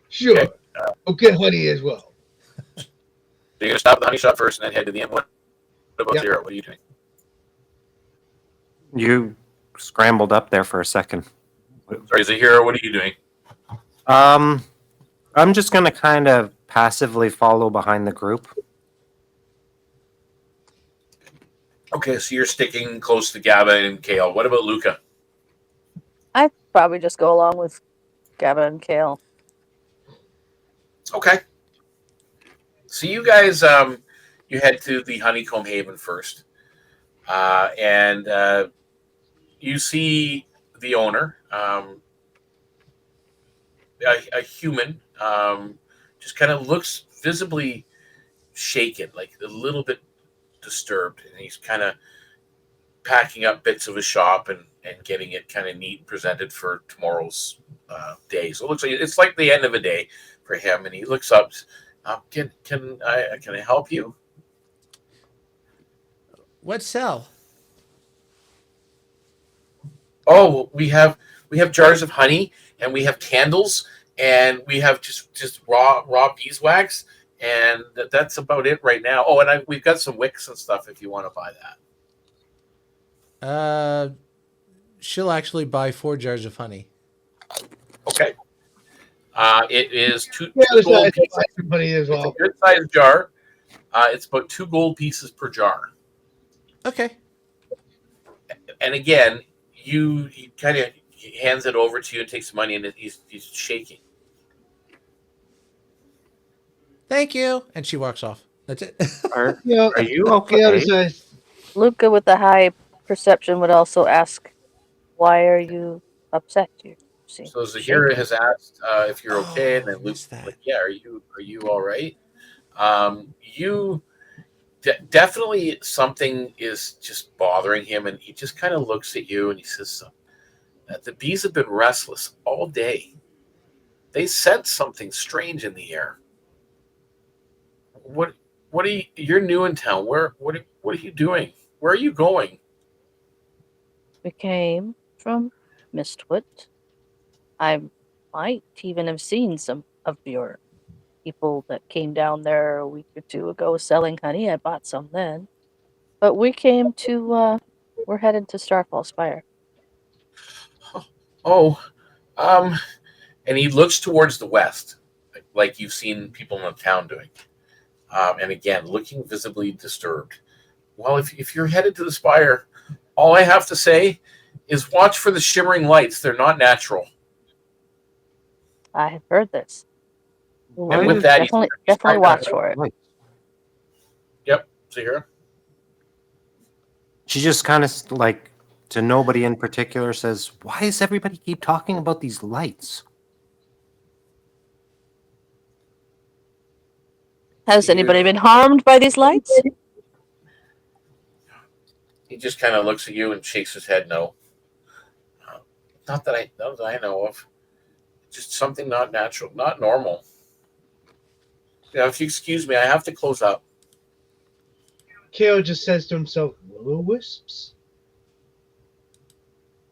Sure. We'll get honey as well. So you're going to stop at the honey shop first and then head to the inn. What about Zahira? What are you doing? You scrambled up there for a second. Sorry, Zahira, what are you doing? I'm just going to kind of passively follow behind the group. Okay, so you're sticking close to Gabba and Kael. What about Luka? I'd probably just go along with Gabba and Kael. Okay. So you guys, you head to the Honeycomb Haven first. And you see the owner. a human, just kind of looks visibly shaken, like a little bit disturbed, and he's kind of packing up bits of his shop and getting it kind of neat and presented for tomorrow's day. So it looks like it's like the end of a day for him, and he looks up. Can I help you? What sell? Oh, we have jars of honey, and we have candles, and we have just raw beeswax, and that's about it right now. Oh, and we've got some wicks and stuff if you want to buy that. She'll actually buy 4 jars of honey. Okay. It is two There's gold pieces. money as well. It's a good sized jar. It's about 2 gold pieces per jar. Okay. And again, he kind of hands it over to you and takes the money, and he's shaking. Thank you. And she walks off. That's it. Are you okay? The other side. Luka with the high perception would also ask, "Why are you upset?" You seem So Zahira has asked if you're okay, and then what's Luke's that? like, "Yeah, are you all right?" You definitely something is just bothering him, and he just kind of looks at you and he says, "The bees have been restless all day. They sense something strange in the air. What are you? You're new in town. What are you doing? Where are you going?" We came from Mistwood. I might even have seen some of your people that came down there a week or 2 ago selling honey. I bought some then. But we came to, we're headed to Starfall Spire. Oh, and he looks towards the west, like you've seen people in the town doing. And again, looking visibly disturbed. Well, if you're headed to the spire, all I have to say is watch for the shimmering lights. They're not natural. I have heard this. And with that, definitely watch for it. Yep, Zahira. She just kind of like, to nobody in particular, says, "Why does everybody keep talking about these lights?" Has anybody been harmed by these lights? He just kind of looks at you and shakes his head no. Not that I know of. Just something not natural, not normal. Yeah, if you excuse me, I have to close up. Kael just says to himself, "Will-o-wisps?"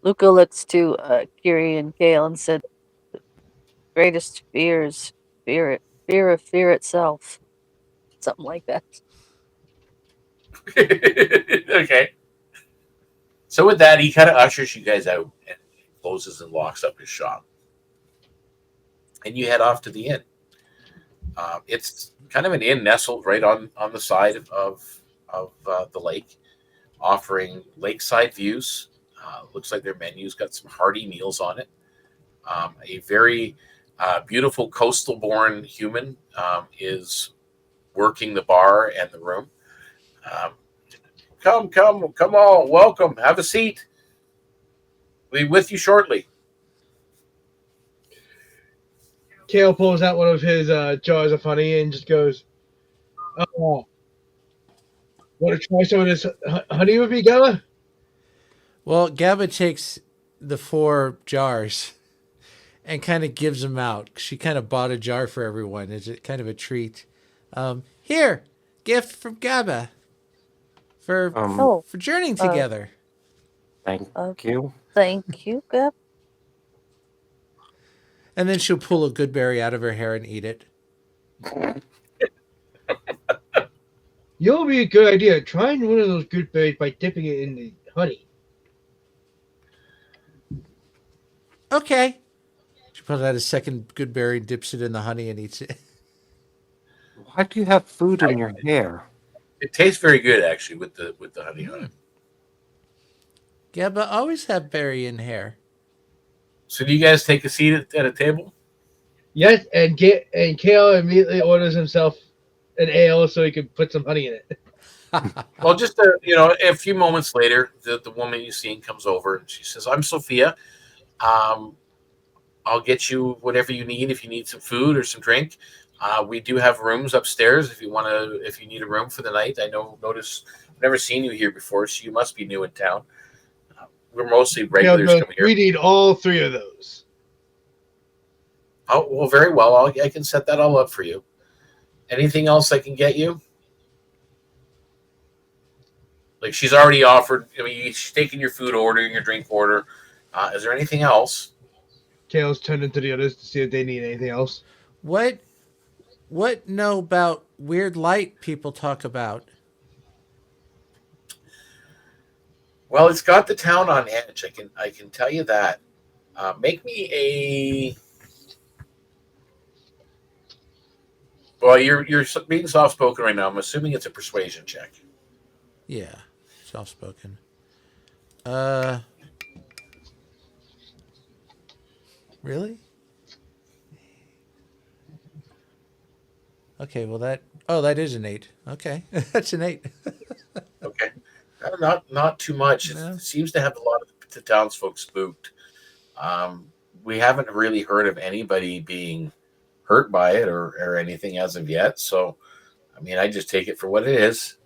Luka looks to Kiri and Kael and said, "The greatest fear is fear of fear itself." Something like that. Okay. So with that, he kind of ushers you guys out and closes and locks up his shop. And you head off to the inn. It's kind of an inn nestled right on the side of the lake, offering lakeside views. Looks like their menu's got some hearty meals on it. A very beautiful coastal-born human is working the bar and the room. Come on, welcome. Have a seat. We'll be with you shortly. Kael pulls out one of his jars of honey and just goes, "Oh, want to try some of this honey with me, Gabba?" Well, Gabba takes the 4 jars and kind of gives them out. She kind of bought a jar for everyone. It's kind of a treat. Here, gift from Gabba for journeying together. Thank you. Thank you, Gab. And then she'll pull a good berry out of her hair and eat it. You'll be a good idea. Trying one of those good berries by dipping it in the honey. Okay. She pulls out a second good berry, dips it in the honey, and eats it. Why do you have food in your hair? It tastes very good, actually, with the honey on it. Gabba always have berry in hair. So do you guys take a seat at a table? Yes, and Kael immediately orders himself an ale so he can put some honey in it. Well, just a few moments later, the woman you've seen comes over and she says, "I'm Sophia. I'll get you whatever you need. If you need some food or some drink, we do have rooms upstairs if you need a room for the night. Notice I've never seen you here before, so you must be new in town. We're mostly regulars coming here. We need all 3 of those. Oh, well, very well. I can set that all up for you. Anything else I can get you? Like, she's already offered. I mean, she's taking your food order and your drink order. Is there anything else? Kael's turned into the others to see if they need anything else. What know about weird light people talk about? Well, it's got the town on edge. I can tell you that. Make me a. Well, you're being soft spoken right now. I'm assuming it's a persuasion check. Yeah, soft spoken. Really? Okay, well that is an 8. Okay, that's an 8. Okay, not too much. No. It seems to have a lot of the townsfolk spooked. We haven't really heard of anybody being hurt by it or anything as of yet. So, I mean, I just take it for what it is.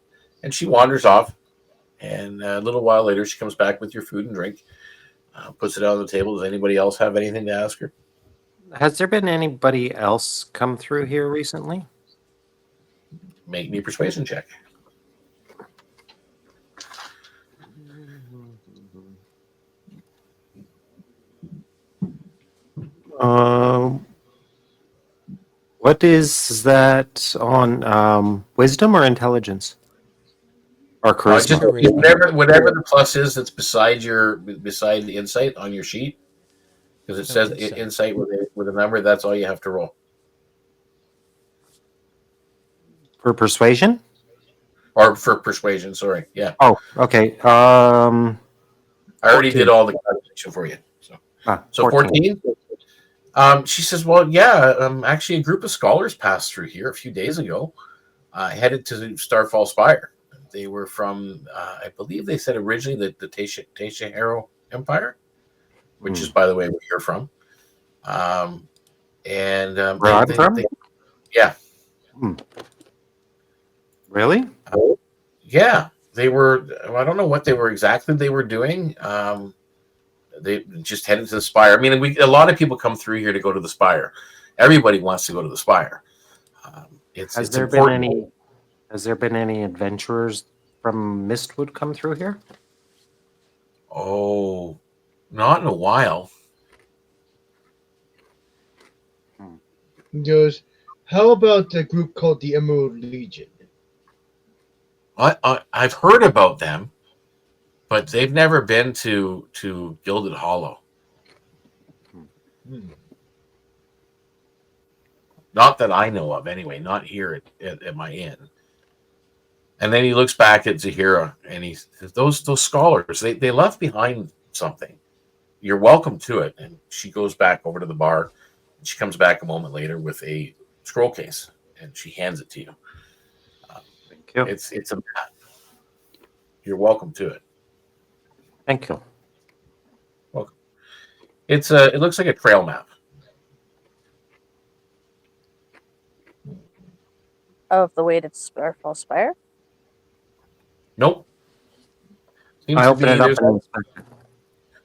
And she wanders off. And a little while later, she comes back with your food and drink, puts it on the table. Does anybody else have anything to ask her? Has there been anybody else come through here recently? Make me a persuasion check. What is that on wisdom or intelligence? Or charisma? Just whatever the plus is that's beside the insight on your sheet, because it says insight with a number. That's all you have to roll. For persuasion? Or for persuasion, sorry. Yeah. Oh, okay. I already did all the calculation for you. So 14. She says, well, yeah, actually a group of scholars passed through here a few days ago, headed to Starfall Spire. They were from, I believe they said originally the Teshihiro Empire, which is, by the way, where you're from. Where I'm from? Yeah. Really? Yeah. They were, I don't know what they were doing. They just headed to the Spire. I mean, a lot of people come through here to go to the Spire. Everybody wants to go to the Spire. Has there been any adventurers from Mistwood come through here? Oh, not in a while. He goes, how about the group called the Emerald Legion? I've heard about them, but they've never been to Gilded Hollow. Not that I know of, anyway. Not here at my inn. And then he looks back at Zahira, and he says, "Those scholars, they left behind something. You're welcome to it." And she goes back over to the bar. And she comes back a moment later with a scroll case, and she hands it to you. Thank you. It's a map. You're welcome to it. Thank you. Welcome. It looks like a trail map. Of the way to Starfall Spire? Nope. I open it up and inspect it.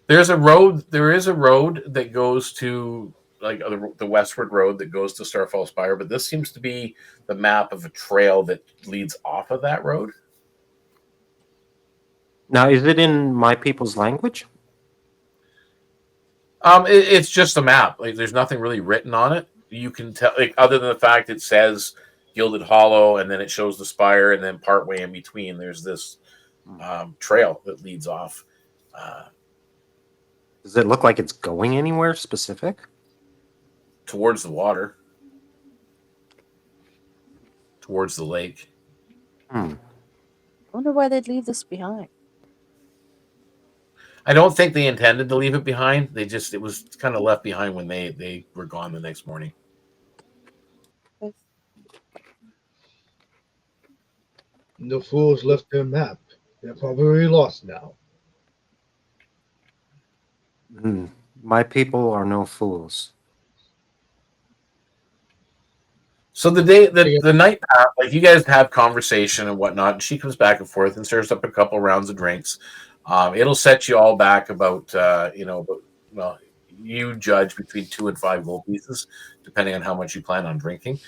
There is a road that goes to the westward road that goes to Starfall Spire, but this seems to be the map of a trail that leads off of that road. Now, is it in my people's language? It's just a map. Like, there's nothing really written on it. You can tell, like, other than the fact it says Gilded Hollow, and then it shows the spire, and then partway in between, there's this trail that leads off. Does it look like it's going anywhere specific? Towards the water. Towards the lake. I wonder why they'd leave this behind. I don't think they intended to leave it behind. It was kind of left behind when they were gone the next morning. The fools left their map. They're probably lost now. My people are no fools. So the night, like you guys have conversation and whatnot, and she comes back and forth and stirs up a couple rounds of drinks. It'll set you all back about, well, you judge between 2 and 5 gold pieces, depending on how much you plan on drinking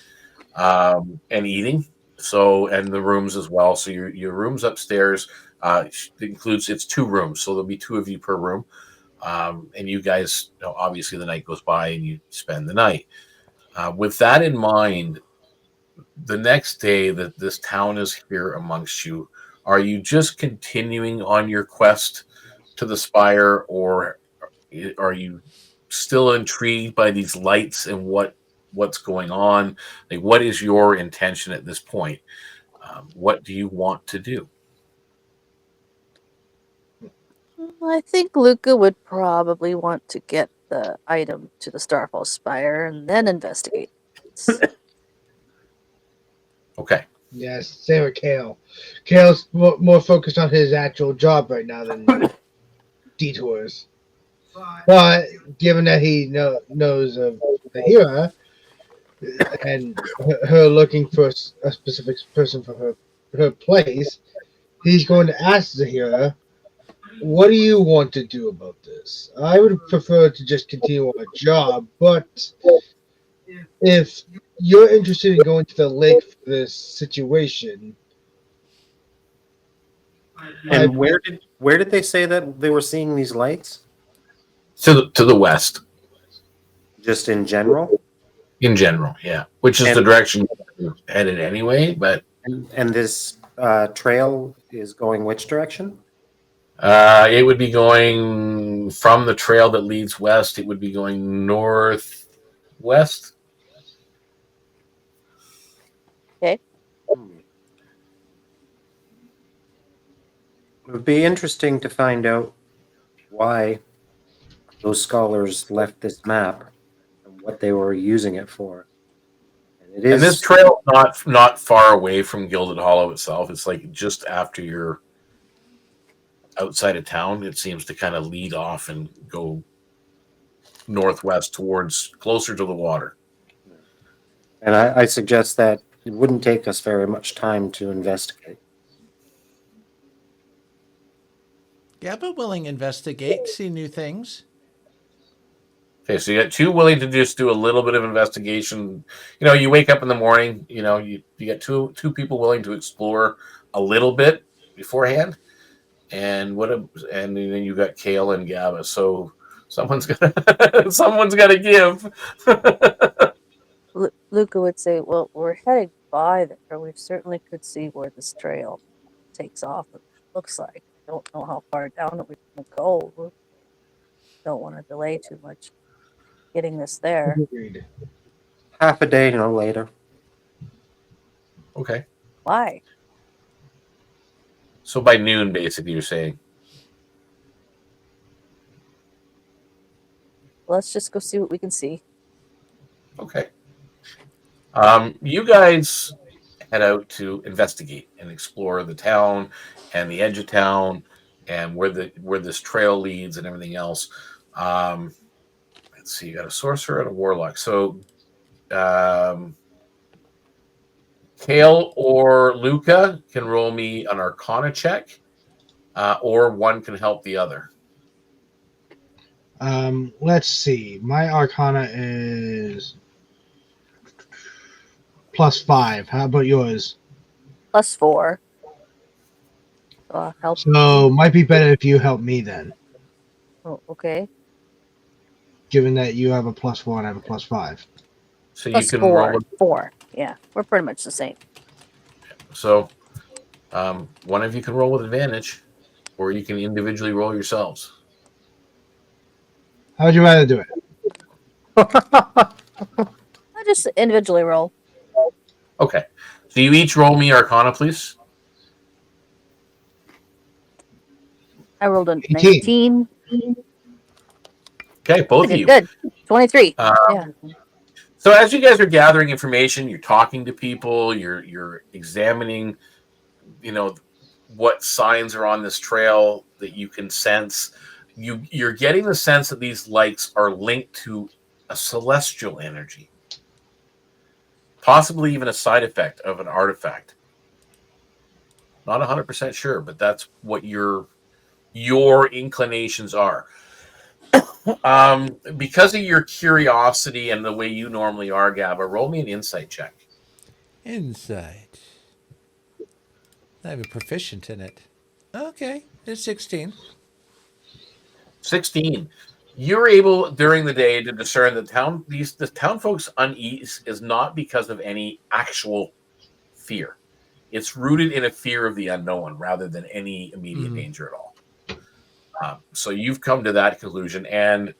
and eating. So, and the rooms as well. So your rooms upstairs includes, it's 2 rooms, so there'll be 2 of you per room. And you guys, obviously the night goes by and you spend the night. With that in mind, the next day that this town is here amongst you, are you just continuing on your quest to the spire, or are you still intrigued by these lights and what's going on? Like, what is your intention at this point? What do you want to do? I think Luka would probably want to get the item to the Starfall Spire and then investigate. Okay. Yes, same with Kael. Kael's more focused on his actual job right now than detours. But given that he knows of Zahira and her looking for a specific person for her place, he's going to ask Zahira, what do you want to do about this? I would prefer to just continue on a job, but if you're interested in going to the lake for this situation. And where did they say that they were seeing these lights? To the west. Just in general? In general, yeah. Which is the direction you're headed anyway, but and this trail is going which direction? It would be going from the trail that leads west. It would be going northwest. Okay. It would be interesting to find out why those scholars left this map and what they were using it for. And this trail not far away from Gilded Hollow itself. It's like just after you're outside of town. It seems to kind of lead off and go northwest towards closer to the water. And I suggest that it wouldn't take us very much time to investigate. Gabba willing investigate, see new things. Okay, so you got 2 willing to just do a little bit of investigation. You wake up in the morning, you get two people willing to explore a little bit beforehand. And then you got Kael and Gabba. So someone's gotta give. Luka would say, well, we're heading by there. We certainly could see where this trail takes off. It looks like. I don't know how far down it we can go. We don't want to delay too much getting this there. Half a day, no later. Okay. Why? So by noon, basically, you're saying. Let's just go see what we can see. Okay. You guys head out to investigate and explore the town and the edge of town and where this trail leads and everything else. Let's see, you got a sorcerer and a warlock. So Kael or Luka can roll me an Arcana check, or one can help the other. Let's see. My Arcana is +5. How about yours? +4. Help. So might be better if you help me then. Oh, okay. Given that you have a +4 and I have a +5. So you can roll 4. Yeah, we're pretty much the same. So one of you can roll with advantage, or you can individually roll yourselves. How would you rather do it? I just individually roll. Okay. So you each roll me Arcana, please. I rolled a 19. Okay, both of you. Good. 23. Yeah. So as you guys are gathering information, you're talking to people, you're examining, what signs are on this trail that you can sense. you're getting the sense that these lights are linked to a celestial energy, possibly even a side effect of an artifact. Not 100% sure, but that's what your inclinations are. Because of your curiosity and the way you normally are, Gabba, roll me an insight check. Insight. I have a proficient in it. Okay, it's 16. 16. You're able during the day to discern the town folks' unease is not because of any actual fear. It's rooted in a fear of the unknown rather than any immediate danger at all. So you've come to that conclusion, and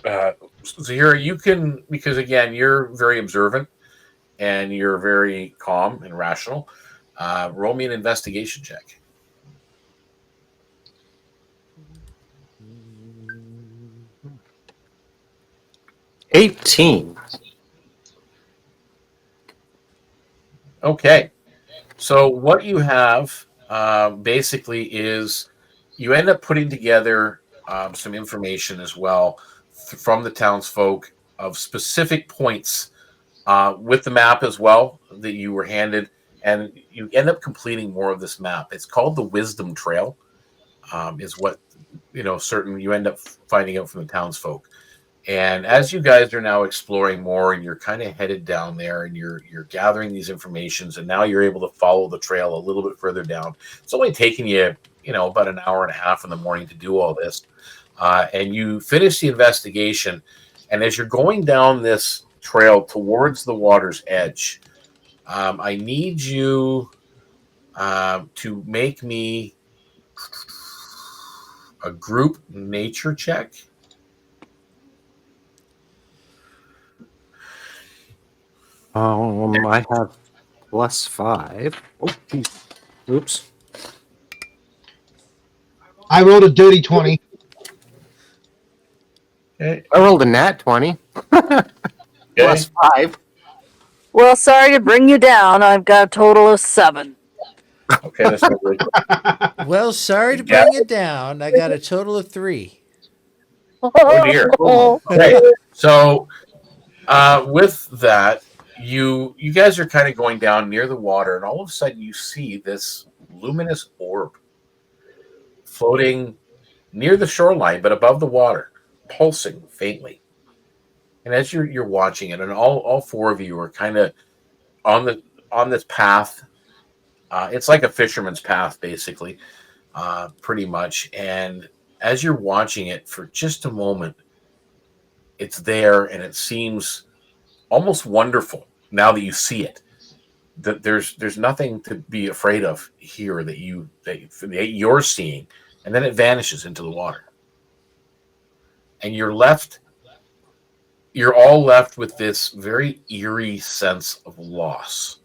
Zahira, you can, because again, you're very observant and you're very calm and rational. Roll me an investigation check. 18. Okay. So what you have basically is you end up putting together some information as well from the townsfolk of specific points with the map as well that you were handed, and you end up completing more of this map. It's called the Wisdom Trail, is what you end up finding out from the townsfolk. And as you guys are now exploring more, and you're kind of headed down there, and you're gathering these informations, and now you're able to follow the trail a little bit further down. It's only taking you, about an hour and a half in the morning to do all this, and you finish the investigation. And as you're going down this trail towards the water's edge, I need you to make me a group nature check. I have +5. Oh, geez. Oops. I rolled a dirty 20. Okay. I rolled a nat 20. +5. Well, sorry to bring you down. I've got a total of 7. Okay, that's not good. Well, sorry to bring it down. I got a total of 3. Oh dear. Okay. So with that, you guys are kind of going down near the water, and all of a sudden you see this luminous orb floating near the shoreline, but above the water, pulsing faintly. And as you're watching it, and all four of you are kind of on this path. It's like a fisherman's path, basically, pretty much. And as you're watching it for just a moment, it's there, and it seems almost wonderful now that you see it. That there's nothing to be afraid of here that you're seeing, and then it vanishes into the water, and you're all left with this very eerie sense of loss.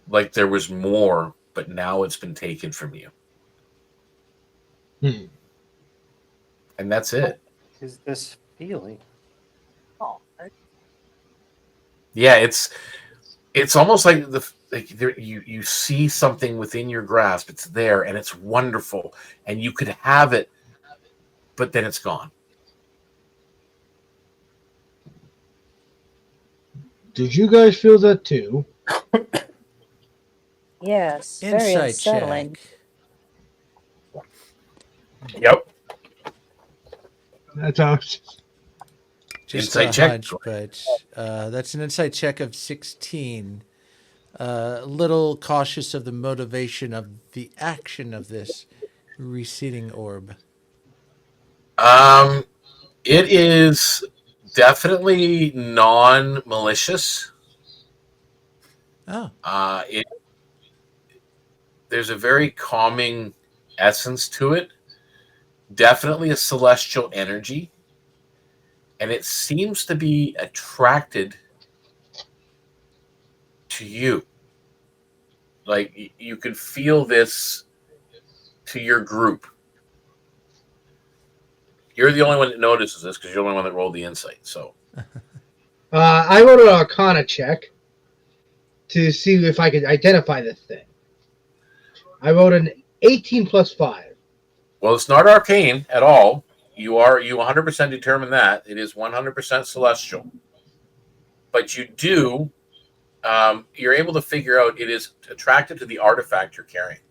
Like there was more, but now it's been taken from you. And that's it. What is this feeling? Yeah, it's almost like you see something within your grasp. It's there, and it's wonderful, and you could have it, but then it's gone. Did you guys feel that too? Yes, very Insight unsettling. check. Yep. That's how. Just Insight a check. hunch, but that's an insight check of 16. A little cautious of the motivation of the action of this receding orb. It is definitely non-malicious. Oh. There's a very calming essence to it. Definitely a celestial energy. And it seems to be attracted to you. Like you could feel this to your group. You're the only one that notices this because you're the only one that rolled the insight. So, I wrote an Arcana check to see if I could identify this thing. I rolled an 18 plus 5. Well, it's not arcane at all. You 100% determine that it is 100% celestial. But you do, you're able to figure out it is attracted to the artifact you're carrying.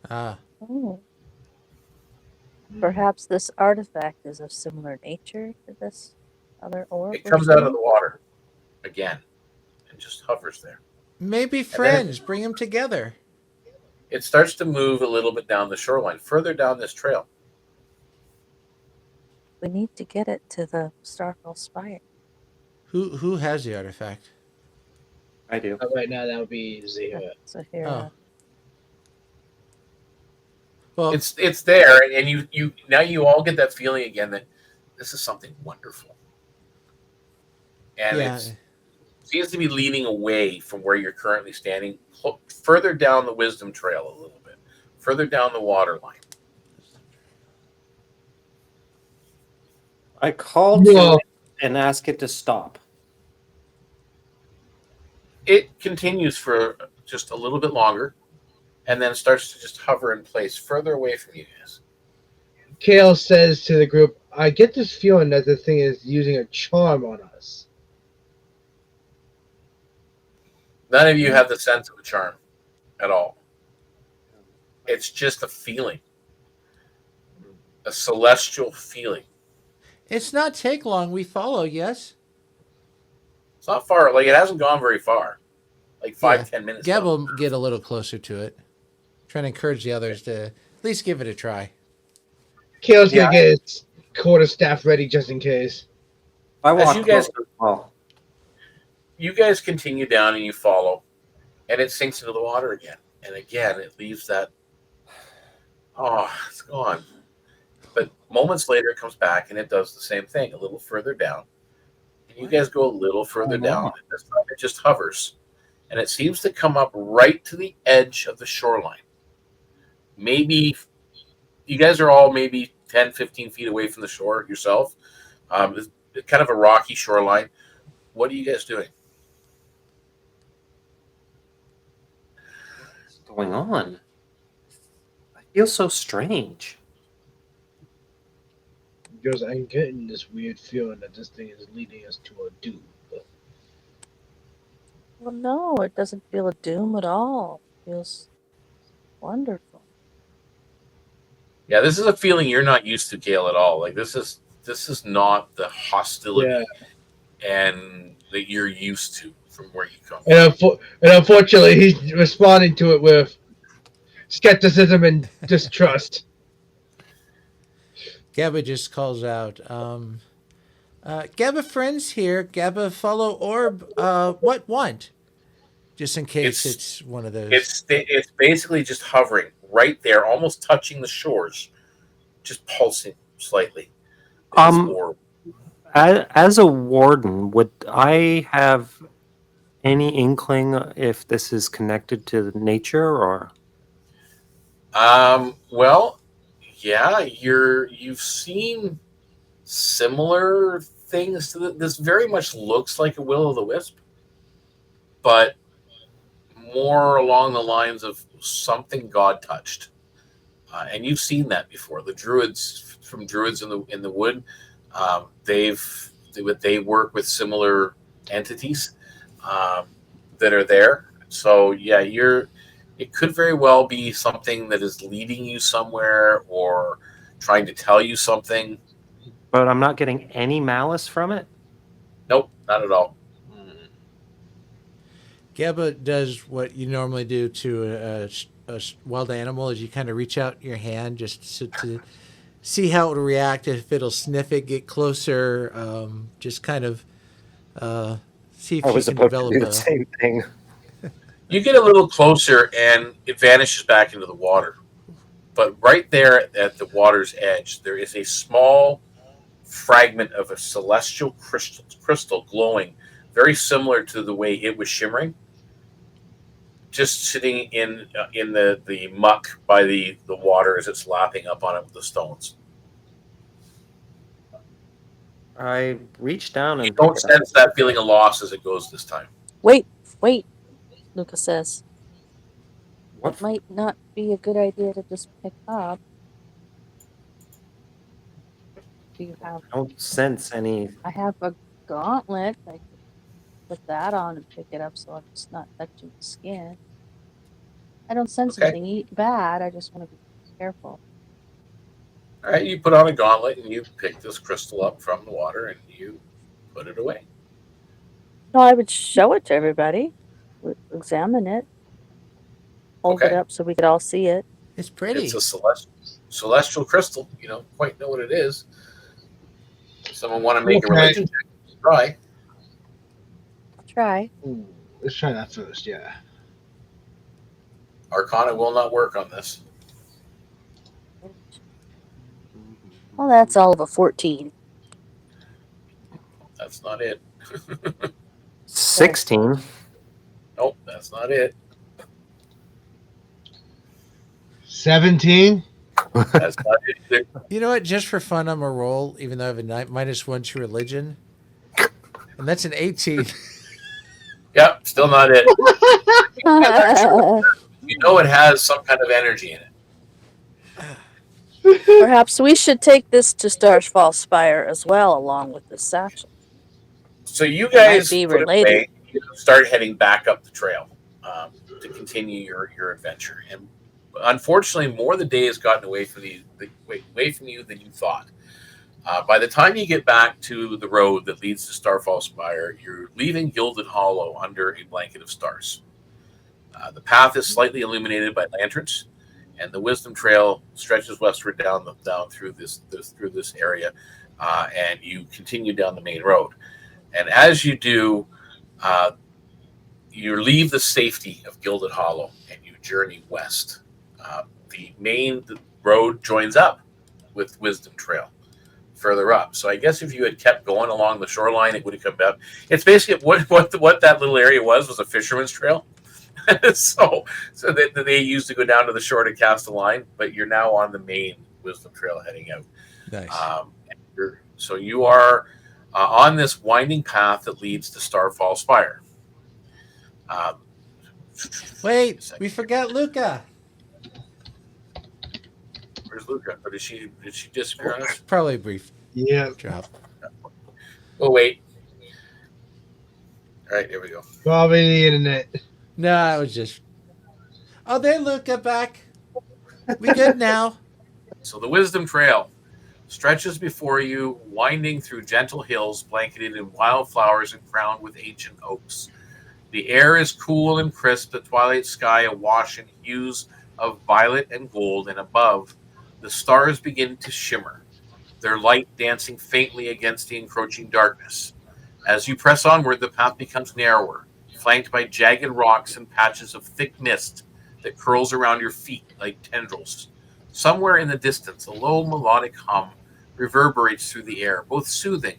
Ah. Oh. Perhaps this artifact is of similar nature to this other orb. It comes out of the water again and just hovers there. Maybe friends. Bring them together. It starts to move a little bit down the shoreline, further down this trail. We need to get it to the Starfall Spire. Who has the artifact? I do. Right now, that would be Zahira. Zahira. Oh. Well, it's there, and you now you all get that feeling again that this is something wonderful, and it seems to be leading away from where you're currently standing, further down the wisdom trail a little bit, further down the water line. I called to it and ask it to stop. It continues for just a little bit longer, and then starts to just hover in place further away from you guys. Kael says to the group, I get this feeling that the thing is using a charm on us. None of you have the sense of a charm at all. It's just a feeling, a celestial feeling. it's not take long. We follow, yes? It's not far. Like, it hasn't gone very far. Like 5-10 minutes. Gabba will get a little closer to it. Trying to encourage the others to at least give it a try. Kael's going to get his quarterstaff ready just in case. As you guys continue down and you follow, and it sinks into the water again. And again, it leaves that, it's gone. But moments later, it comes back and it does the same thing a little further down. And you guys go a little further down. And this time it just hovers. And it seems to come up right to the edge of the shoreline. Maybe, you guys are all maybe 10, 15 feet away from the shore yourself. It's kind of a rocky shoreline. What are you guys doing? What's going on? I feel so strange. Because I'm getting this weird feeling that this thing is leading us to a doom. Well, no, it doesn't feel a doom at all. It feels wonderful. Yeah, this is a feeling you're not used to, Kael, at all. Like, this is not the hostility and that you're used to from where you come from. And unfortunately, he's responding to it with skepticism and distrust. Gabba just calls out, Gabba friends here. Gabba follow orb. What want? Just in case it's one of those. It's basically just hovering right there, almost touching the shores, just pulsing slightly. As a warden, would I have any inkling if this is connected to nature or? Well, yeah, you've seen similar things to this. Very much looks like a will-o'-the-wisp, but more along the lines of something God touched, and you've seen that before. The druids from Druids in the Wood, they work with similar entities that are there. So yeah, it could very well be something that is leading you somewhere or trying to tell you something. But I'm not getting any malice from it? Nope, not at all. Gabba does what you normally do to a wild animal, is you kind of reach out your hand just to see how it will react, if it'll sniff it, get closer, just kind of see if you can develop the same thing. You get a little closer and it vanishes back into the water. But right there at the water's edge, there is a small fragment of a celestial crystal glowing, very similar to the way it was shimmering, just sitting in the muck by the water as it's lapping up on it with the stones. I reach down and you don't sense that feeling of loss as it goes this time. Wait, Luka says. It might not be a good idea to just pick up. Do you have? I don't sense any. I have a gauntlet. I could put that on and pick it up so I'm just not touching the skin. I don't sense anything bad. I just want to be careful. All right, you put on a gauntlet and you pick this crystal up from the water and you put it away. No, I would show it to everybody. Examine it. Hold it up so we could all see it. It's pretty. It's a celestial crystal. You don't quite know what it is. If someone want to make a religion check, try. Try. Ooh, let's try that first, yeah. Arcana will not work on this. Well, that's all of a 14. That's not it. 16. Nope, that's not it. 17. That's not it either. You know what? Just for fun, I'm a roll, even though I have a -1 to religion. And that's an 18. Yep, still not it. You know it has some kind of energy in it. Perhaps we should take this to Starfall Spire as well, along with the satchel. So you guys be put it away, start heading back up the trail to continue your adventure. And unfortunately, more of the day has gotten away from you than you thought. By the time you get back to the road that leads to Starfall Spire, you're leaving Gilded Hollow under a blanket of stars. The path is slightly illuminated by lanterns, and the Wisdom Trail stretches westward down through this area, and you continue down the main road. And as you do, you leave the safety of Gilded Hollow and you journey west. The main road joins up with Wisdom Trail further up. So I guess if you had kept going along the shoreline, it would have come up. It's basically what that little area was a fisherman's trail. so they used to go down to the shore to cast a line, but you're now on the main Wisdom Trail heading out. Nice. So you are on this winding path that leads to Starfall Spire. Wait, we forgot Luka. Where's Luka? Or did she disappear on us? Probably a brief drop. Oh, wait. All right, here we go. Probably the internet. No, I was just... Oh, there, Luka, back. We good now. So the Wisdom Trail stretches before you, winding through gentle hills blanketed in wildflowers and crowned with ancient oaks. The air is cool and crisp, the twilight sky awash in hues of violet and gold, and above, the stars begin to shimmer, their light dancing faintly against the encroaching darkness. As you press onward, the path becomes narrower, flanked by jagged rocks and patches of thick mist that curls around your feet like tendrils. Somewhere in the distance, a low melodic hum reverberates through the air, both soothing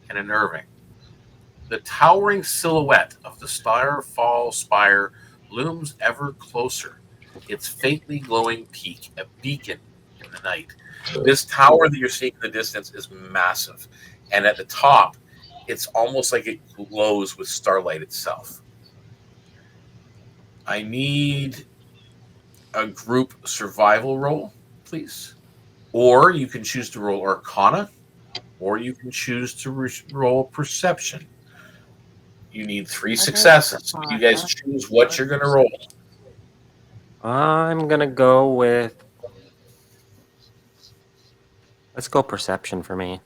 and unnerving. The towering silhouette of the Starfall Spire looms ever closer, its faintly glowing peak a beacon in the night. This tower that you're seeing in the distance is massive, and at the top, it's almost like it glows with starlight itself. I need a group survival roll, please. Or you can choose to roll Arcana, or you can choose to roll Perception. You need 3 successes. So you guys choose what you're going to roll. I'm going to go with... Let's go Perception for me.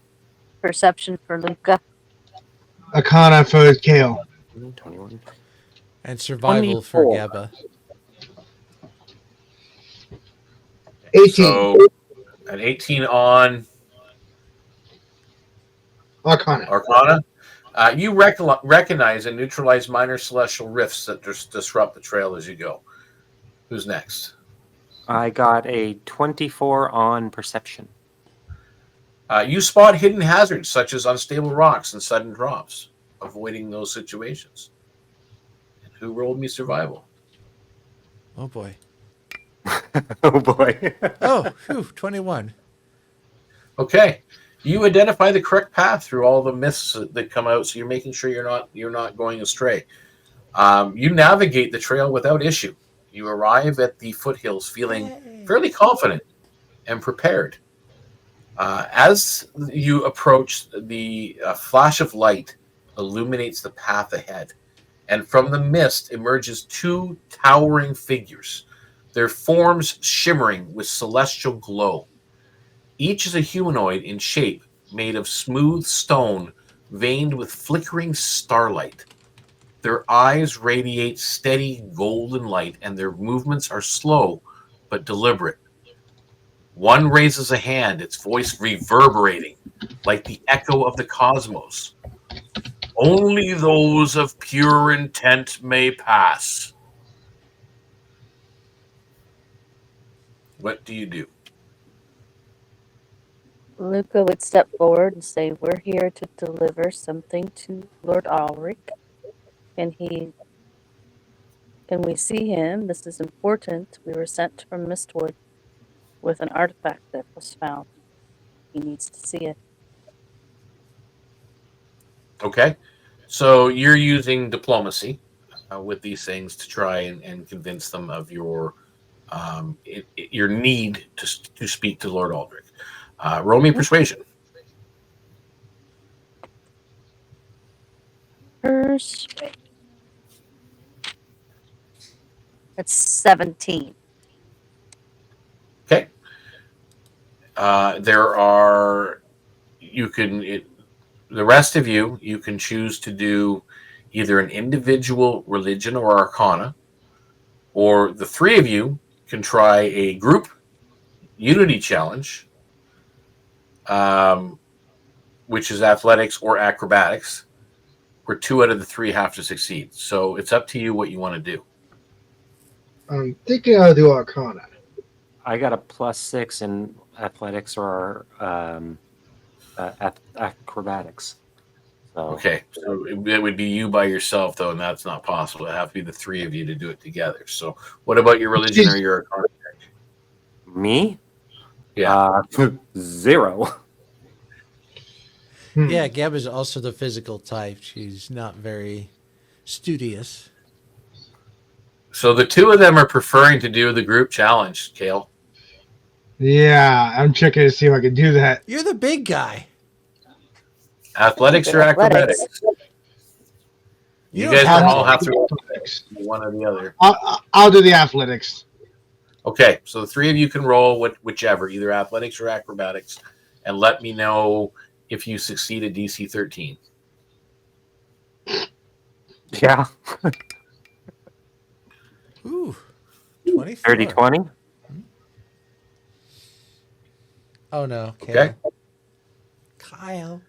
Perception for Luka. Arcana for Kael. 21. And survival for Gabba. 18. So, an 18 on Arcana. You recognize and neutralize minor celestial rifts that disrupt the trail as you go. Who's next? I got a 24 on Perception. You spot hidden hazards such as unstable rocks and sudden drops, avoiding those situations. And who rolled me survival? Oh, boy. Oh, boy. Oh, 21. Okay. You identify the correct path through all the mists that come out, so you're making sure you're not going astray. You navigate the trail without issue. You arrive at the foothills feeling fairly confident and prepared. As you approach, the flash of light illuminates the path ahead, and from the mist emerges two towering figures, their forms shimmering with celestial glow. Each is a humanoid in shape, made of smooth stone, veined with flickering starlight. Their eyes radiate steady golden light, and their movements are slow but deliberate. One raises a hand, its voice reverberating like the echo of the cosmos. Only those of pure intent may pass. What do you do? Luka would step forward and say, "We're here to deliver something to Lord Ulrich. Can we see him? This is important. We were sent from Mistwood with an artifact that was found. He needs to see it." Okay. So you're using diplomacy with these things to try and convince them of your need to speak to Lord Aldrich. Roll me persuasion. Persuade. It's 17. Okay. There are the rest of you can choose to do either an individual religion or arcana, or the three of you can try a group unity challenge, which is athletics or acrobatics, where 2 out of the 3 have to succeed. So it's up to you what you want to do. I'm thinking I'll do Arcana. I got a +6 in athletics or acrobatics. So. Okay, so it would be you by yourself, though, and that's not possible. It have to be the 3 of you to do it together. So what about your religion or your arcana? Me? Yeah. 0. Yeah, Gabba's also the physical type. She's not very studious. So the 2 of them are preferring to do the group challenge, Kael. Yeah, I'm checking to see if I can do that. You're the big guy. Athletics or acrobatics? You guys don't all have to do one or the other. I'll do the athletics. Okay, so the 3 of you can roll whichever, either athletics or acrobatics, and let me know if you succeed at DC 13. Yeah. Ooh, 24. 30-20. Oh, no. Kael. Okay. Kyle.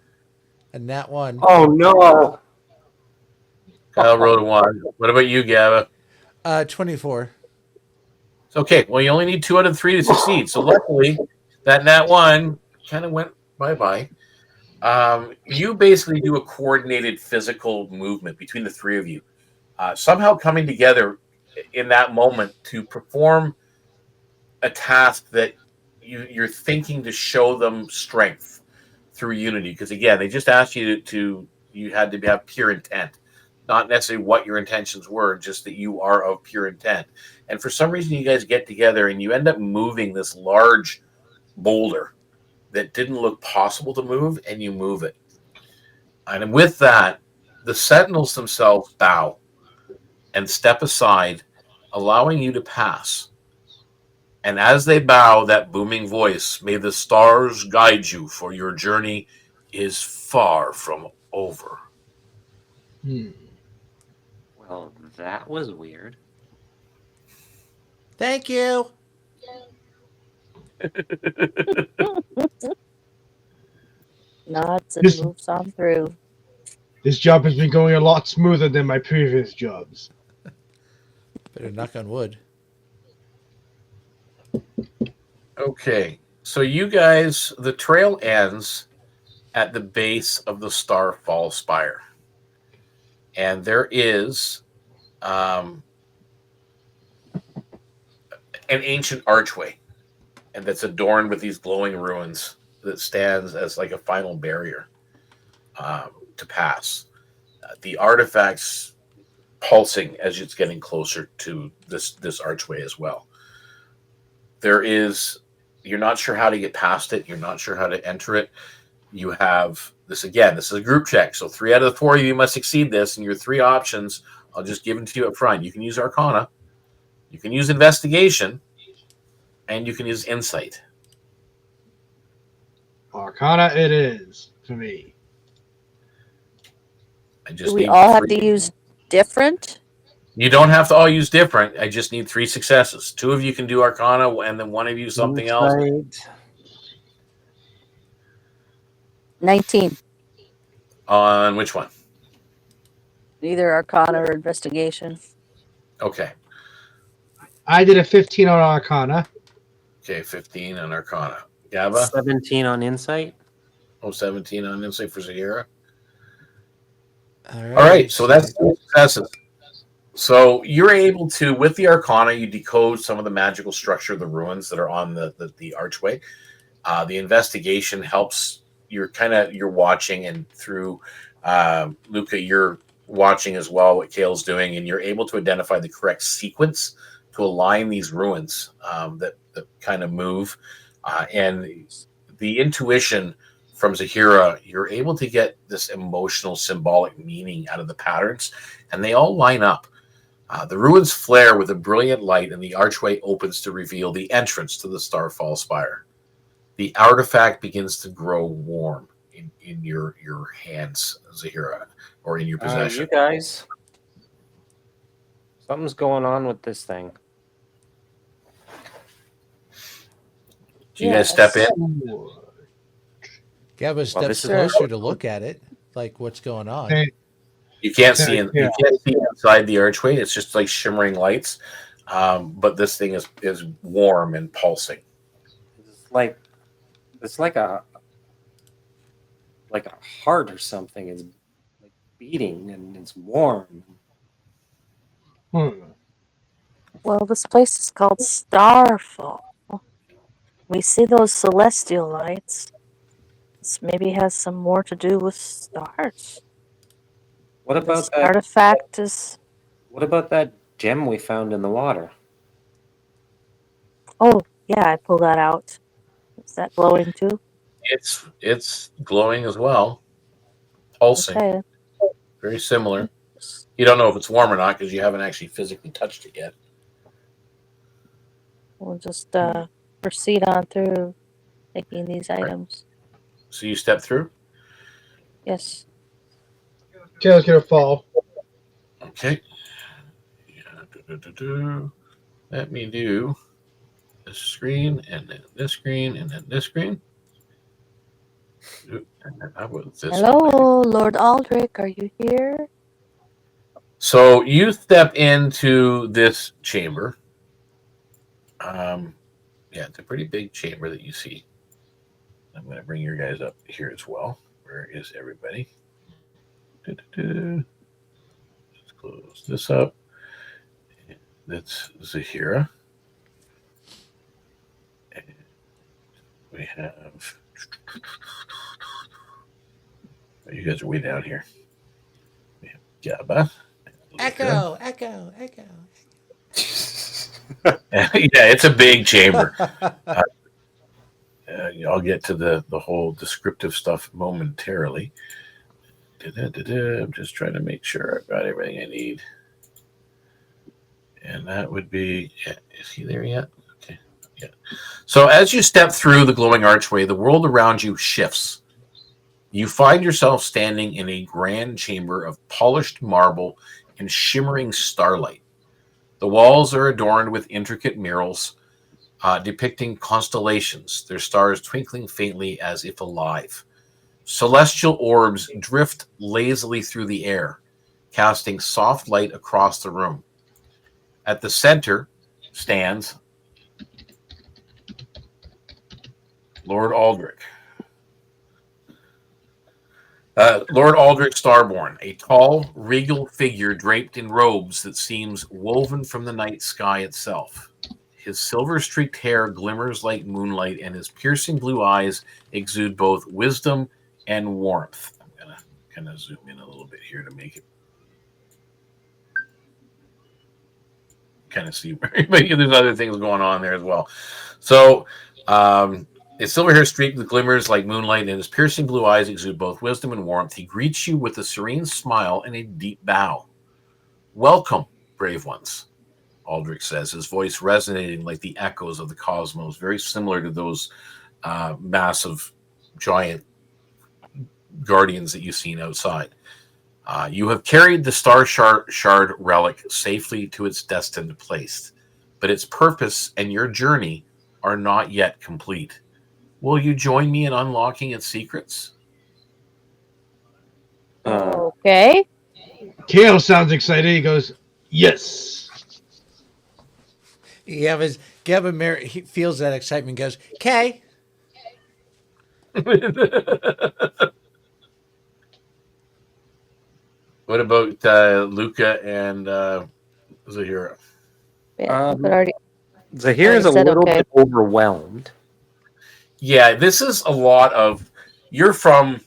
And that one. Oh, no. Kyle rolled a 1. What about you, Gabba? 24. Okay, well, you only need 2 out of 3 to succeed. So luckily, that nat 1 kind of went bye-bye. You basically do a coordinated physical movement between the 3 of you, somehow coming together in that moment to perform a task that you're thinking to show them strength through unity. Because again, they just asked you you had to have pure intent, not necessarily what your intentions were, just that you are of pure intent. And for some reason, you guys get together and you end up moving this large boulder that didn't look possible to move, and you move it. And with that, the sentinels themselves bow and step aside, allowing you to pass. And as they bow, that booming voice, "May the stars guide you, for your journey is far from over." Well, that was weird. Thank you. Nods and moves on through. This job has been going a lot smoother than my previous jobs. Better knock on wood. Okay, so you guys, the trail ends at the base of the Starfall Spire. And there is an ancient archway, and that's adorned with these glowing ruins that stands as like a final barrier to pass. The artifacts pulsing as it's getting closer to this archway as well. You're not sure how to get past it. You're not sure how to enter it. You have this again. This is a group check, so 3 out of the 4 of you must succeed this. And your 3 options, I'll just give them to you up front. You can use Arcana, you can use Investigation, and you can use Insight. Arcana it is for me. Do we all have to use different? You don't have to all use different. I just need 3 successes. 2 of you can do Arcana, and then 1 of you something else. 19. On which one? Either Arcana or Investigation. Okay. I did a 15 on Arcana. Okay, 15 on Arcana. Gabba? 17 on Insight. 17 on Insight for Zahira. All right, so that's 2 successes. So you're able to, with the Arcana, you decode some of the magical structure of the ruins that are on the archway. The Investigation helps. You're watching, and through Luka, you're watching as well what Kael's doing, and you're able to identify the correct sequence to align these ruins that kind of move. And the intuition from Zahira, you're able to get this emotional, symbolic meaning out of the patterns, and they all line up. The ruins flare with a brilliant light, and the archway opens to reveal the entrance to the Starfall Spire. The artifact begins to grow warm in your hands, Zahira, or in your possession. You guys, something's going on with this thing. Do you guys step in? Gabba steps closer to look at it, like what's going on. You can't see you can't see inside the archway. It's just like shimmering lights, but this thing is warm and pulsing. It's like a heart or something. It's like beating and it's warm. Well, this place is called Starfall. We see those celestial lights. This maybe has some more to do with stars. What about this that artifact is? What about that gem we found in the water? Oh, yeah, I pulled that out. Is that glowing too? It's glowing as well, pulsing. Okay. Very similar. You don't know if it's warm or not because you haven't actually physically touched it yet. We'll just proceed on through taking these items. So you step through? Yes. Kael's gonna fall. Okay. Let me do this screen, and then this screen, and then this screen. And then how about this? Hello, Lord Aldrich, are you here? So you step into this chamber. Yeah, it's a pretty big chamber that you see. I'm going to bring your guys up here as well. Where is everybody? Let's close this up. That's Zahira. And we have... Oh, you guys are way down here. We have Gabba. Echo. Yeah, it's a big chamber. I'll get to the whole descriptive stuff momentarily. I'm just trying to make sure I've got everything I need. And that would be... Yeah, is he there yet? Okay. Yeah. So as you step through the glowing archway, the world around you shifts. You find yourself standing in a grand chamber of polished marble and shimmering starlight. The walls are adorned with intricate murals depicting constellations, their stars twinkling faintly as if alive. Celestial orbs drift lazily through the air, casting soft light across the room. At the center stands Lord Aldrich. Lord Aldrich Starborn, a tall, regal figure draped in robes that seems woven from the night sky itself. His silver-streaked hair glimmers like moonlight, and his piercing blue eyes exude both wisdom and warmth. I'm going to kind of zoom in a little bit here to make it. kind of see, but there's other things going on there as well. So, his silver hair streaked with glimmers like moonlight, and his piercing blue eyes exude both wisdom and warmth. He greets you with a serene smile and a deep bow. Welcome, brave ones, Aldrich says, his voice resonating like the echoes of the cosmos, very similar to those massive, giant guardians that you've seen outside. You have carried the Star Shard relic safely to its destined place, but its purpose and your journey are not yet complete. Will you join me in unlocking its secrets? Okay. Kael sounds excited. He goes, yes. Yeah, Gabba he feels that excitement. Goes, "Okay." What about Luka and Zahira? Yeah, but already Zahir is a said little okay. bit overwhelmed. Yeah, this is a lot of. You're from,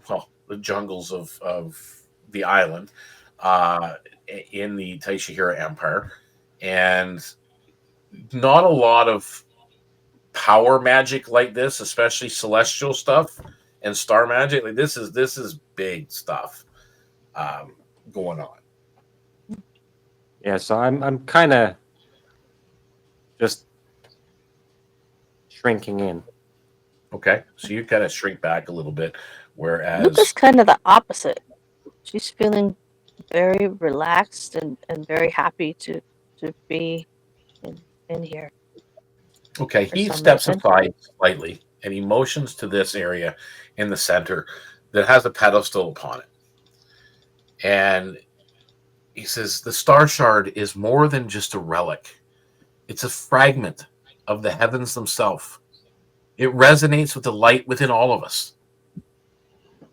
well, the jungles of the island in the Taishihira Empire, and not a lot of power magic like this, especially celestial stuff and star magic. Like this is big stuff going on. Yeah, so I'm kind of just shrinking in. Okay, so you kind of shrink back a little bit, whereas Luka's kind of the opposite. She's feeling very relaxed and very happy to be in here. okay, For he some steps reason. aside slightly and he motions to this area in the center that has a pedestal upon it. And he says, the Star Shard is more than just a relic. It's a fragment of the heavens themselves. It resonates with the light within all of us.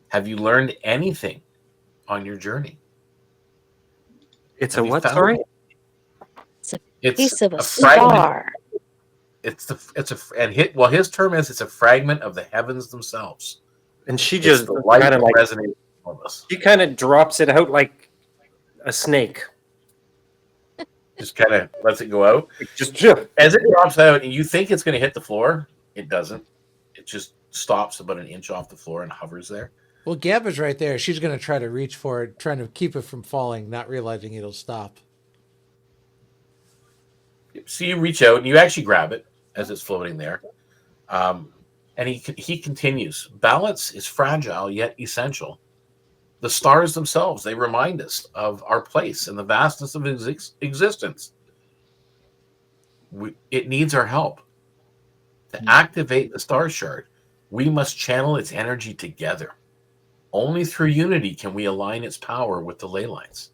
Have you learned anything on your journey? It's Have a you what? found Sorry? it? It's a It's piece of a fragment. star. His term is it's a fragment of the heavens themselves. And she It's just the light kind that of like resonates with all of us. she kind of drops it out like a snake. Just kind of lets it go out. Just As it drops out and you think it's going to hit the floor, it doesn't. It just stops about an inch off the floor and hovers there. Well, Gabba's right there. She's going to try to reach for it, trying to keep it from falling, not realizing it'll stop. So you reach out and you actually grab it as it's floating there. And he continues. Balance is fragile yet essential. The stars themselves, they remind us of our place and the vastness of existence. It needs our help. To activate the Star Shard, we must channel its energy together. Only through unity can we align its power with the ley lines.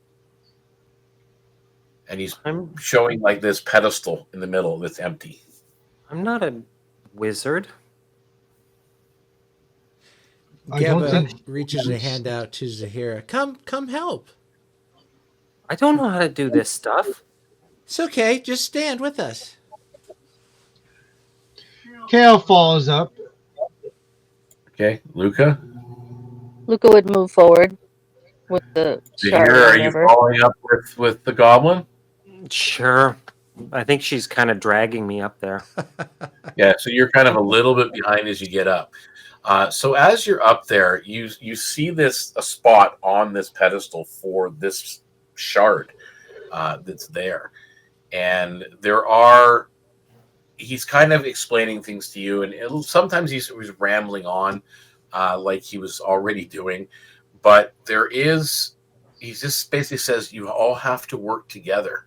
And he's showing like this pedestal in the middle that's empty. I'm not a wizard. Gabba reaches a hand out to Zahira. Come help. I don't know how to do this stuff. It's okay. Just stand with us. Kael follows up. Okay, Luka? Luka would move forward with the shard. Zahira, are you following up with the goblin? Sure. I think she's kind of dragging me up there. Yeah, so you're kind of a little bit behind as you get up. So as you're up there, you see a spot on this pedestal for this shard that's there. And he's kind of explaining things to you, and sometimes he's rambling on like he was already doing. But he just basically says, you all have to work together.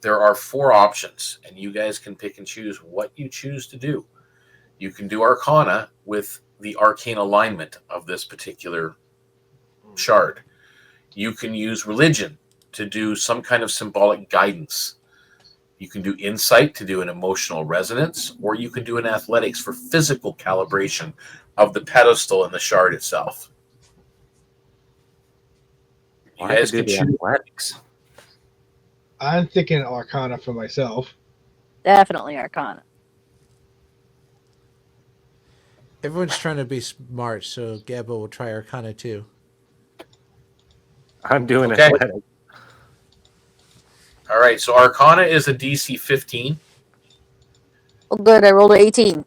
There are 4 options, and you guys can pick and choose what you choose to do. You can do Arcana with the arcane alignment of this particular shard. You can use religion to do some kind of symbolic guidance. You can do insight to do an emotional resonance, or you can do an athletics for physical calibration of the pedestal and the shard itself. You guys can choose. Athletics. I'm thinking Arcana for myself. Definitely Arcana. Everyone's trying to be smart, so Gabba will try Arcana too. I'm doing Okay. athletics. All right, so Arcana is a DC 15. Oh, good. I rolled an 18.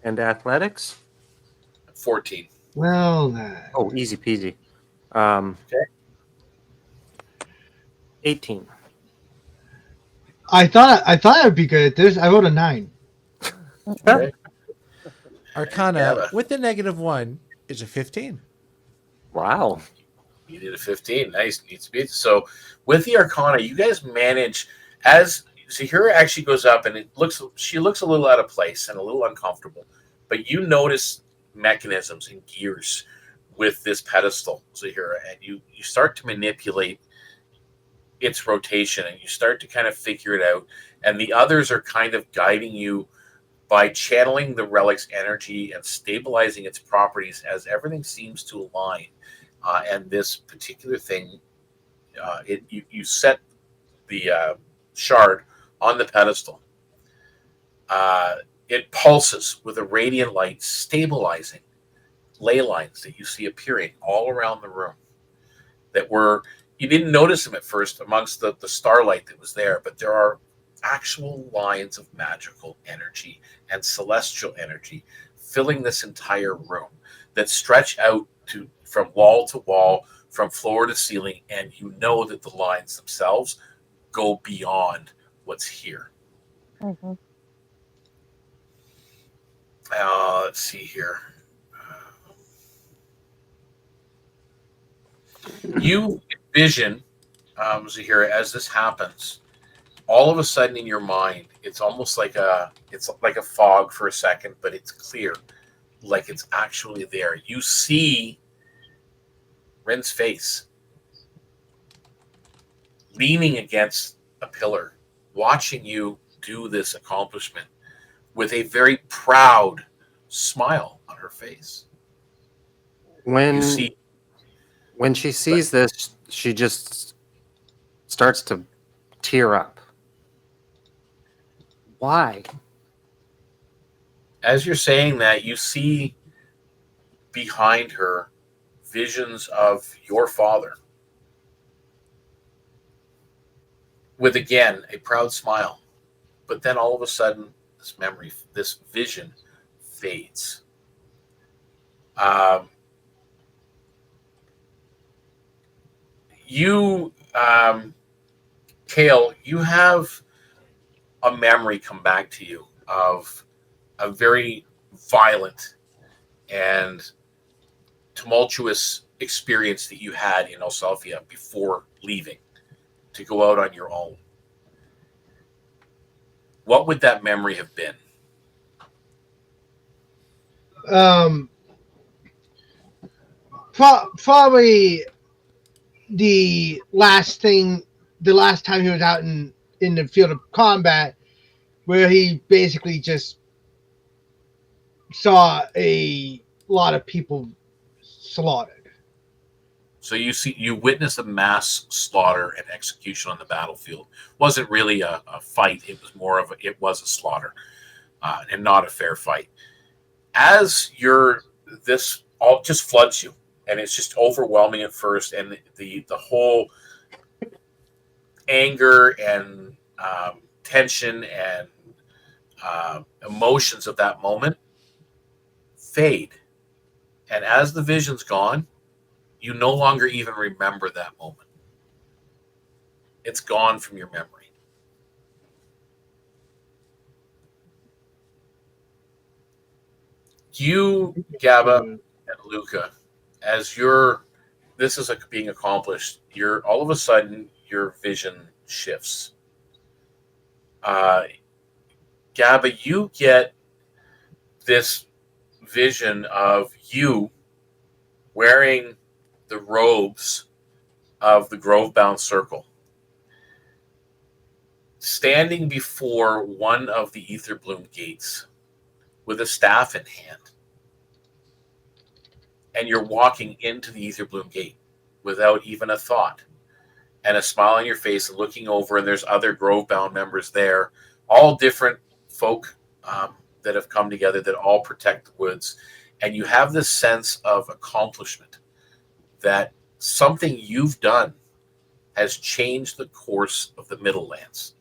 And athletics? 14. Well, then. Oh, easy peasy. Okay. 18. I thought I'd be good at this. I rolled a 9. Okay. Arcana Gabba. with the -1 is a 15. Wow. You did a 15. Nice. Needs to be. So with the Arcana, you guys manage, as Zahira actually goes up and she looks a little out of place and a little uncomfortable, but you notice mechanisms and gears with this pedestal, Zahira, and you start to manipulate its rotation and you start to kind of figure it out. And the others are kind of guiding you by channeling the relic's energy and stabilizing its properties as everything seems to align. And this particular thing, you set the shard on the pedestal. It pulses with a radiant light, stabilizing ley lines that you see appearing all around the room that you didn't notice them at first amongst the starlight that was there, but there are actual lines of magical energy and celestial energy filling this entire room that stretch out from wall to wall, from floor to ceiling, and you know that the lines themselves go beyond what's here. Mm-hmm. Let's see here. You envision, Zahira, as this happens, all of a sudden in your mind, it's almost like a fog for a second, but it's clear, like it's actually there. You see Rin's face leaning against a pillar, watching you do this accomplishment with a very proud smile on her face. When she But sees this, she just starts to tear up. Why? as you're saying that, you see behind her visions of your father with, again, a proud smile. But then all of a sudden, this vision fades. Kael, you have a memory come back to you of a very violent and tumultuous experience that you had in Elsalfia before leaving to go out on your own. What would that memory have been? Probably the last time he was out in the field of combat, where he basically just saw a lot of people slaughtered. So you witnessed a mass slaughter and execution on the battlefield. Wasn't really a fight. It was more of it was a slaughter, and not a fair fight. As this all just floods you, and it's just overwhelming at first, and the whole anger and tension and emotions of that moment fade. And as the vision's gone, you no longer even remember that moment. It's gone from your memory. You, Gabba, and Luka, as this is being accomplished, all of a sudden your vision shifts. Gabba, you get this vision of you wearing the robes of the Grove-bound Circle, standing before one of the Aetherbloom gates with a staff in hand. And you're walking into the Aetherbloom gate without even a thought, and a smile on your face, and looking over, and there's other Grove-bound members there, all different folk that have come together that all protect the woods. And you have this sense of accomplishment that something you've done has changed the course of the Middle Lands.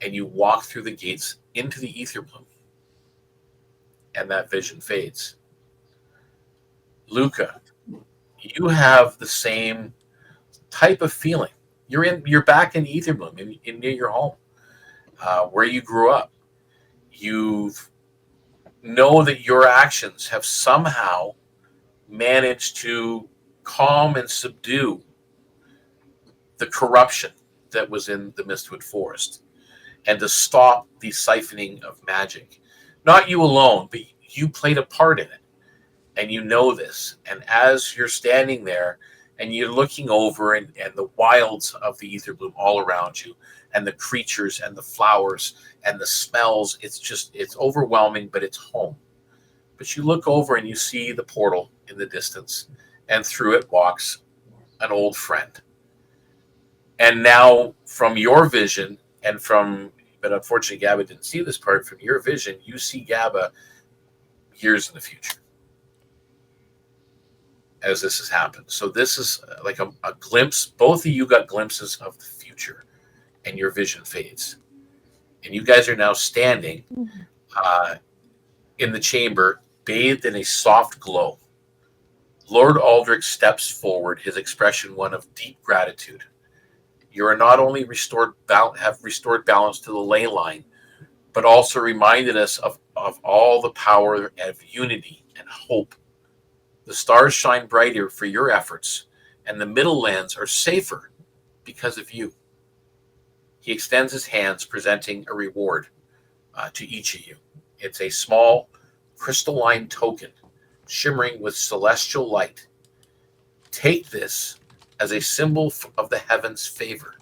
And you walk through the gates into the Ether Bloom. And that vision fades. Luka, you have the same type of feeling. You're back in Ether Bloom, in near your home, where you grew up. You know that your actions have somehow managed to calm and subdue the corruption that was in the Mistwood Forest, and to stop the siphoning of magic. Not you alone, but you played a part in it, and you know this. And as you're standing there and you're looking over and the wilds of the Ether Bloom all around you, and the creatures and the flowers and the smells, it's overwhelming, but it's home. But you look over and you see the portal in the distance, and through it walks an old friend. And now from your vision, but unfortunately Gabba didn't see this part, from your vision, you see Gabba years in the future as this has happened. So this is like a glimpse. Both of you got glimpses of the future, and your vision fades. And you guys are now standing in the chamber, bathed in a soft glow. Lord Aldrich steps forward, his expression one of deep gratitude. You are not only have restored balance to the ley line, but also reminded us of all the power of unity and hope. The stars shine brighter for your efforts, and the Middle Lands are safer because of you. He extends his hands, presenting a reward to each of you. It's a small crystalline token, shimmering with celestial light. Take this as a symbol of the heavens' favor.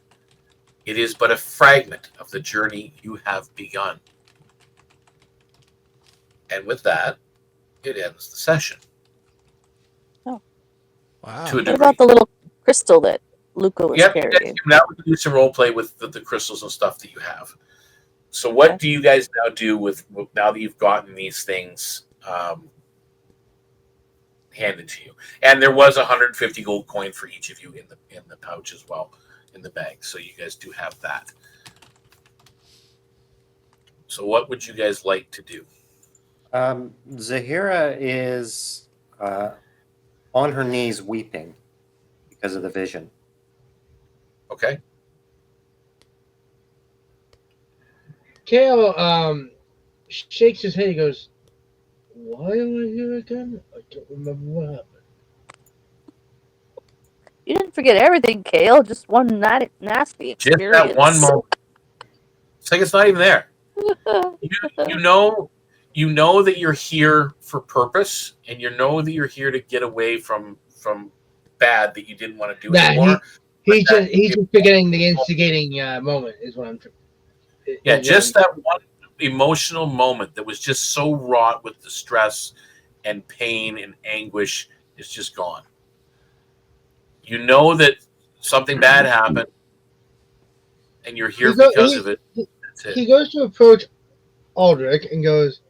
It is but a fragment of the journey you have begun. And with that, it ends the session. Oh. Wow. To a What degree. about the little crystal that Luka was carrying? Now we can do some role play with the crystals and stuff that you have. So what do you guys now do with now that you've gotten these things handed to you? And there was 150 gold coin for each of you in the pouch as well, in the bag. So you guys do have that. So what would you guys like to do? Zahira is on her knees weeping because of the vision. Okay. Kael shakes his head. He goes, "Why am I here again? I don't remember what happened." You didn't forget everything, Kael. Just one nasty experience. Just that one moment. It's like it's not even there. You know that you're here for purpose, and you know that you're here to get away from bad that you didn't want to do anymore. He's just forgetting the instigating moment is what I'm. Just that one emotional moment that was just so wrought with distress and pain and anguish is just gone. You know that something bad happened, and you're here because of it. That's it. He goes to approach Aldrich and goes,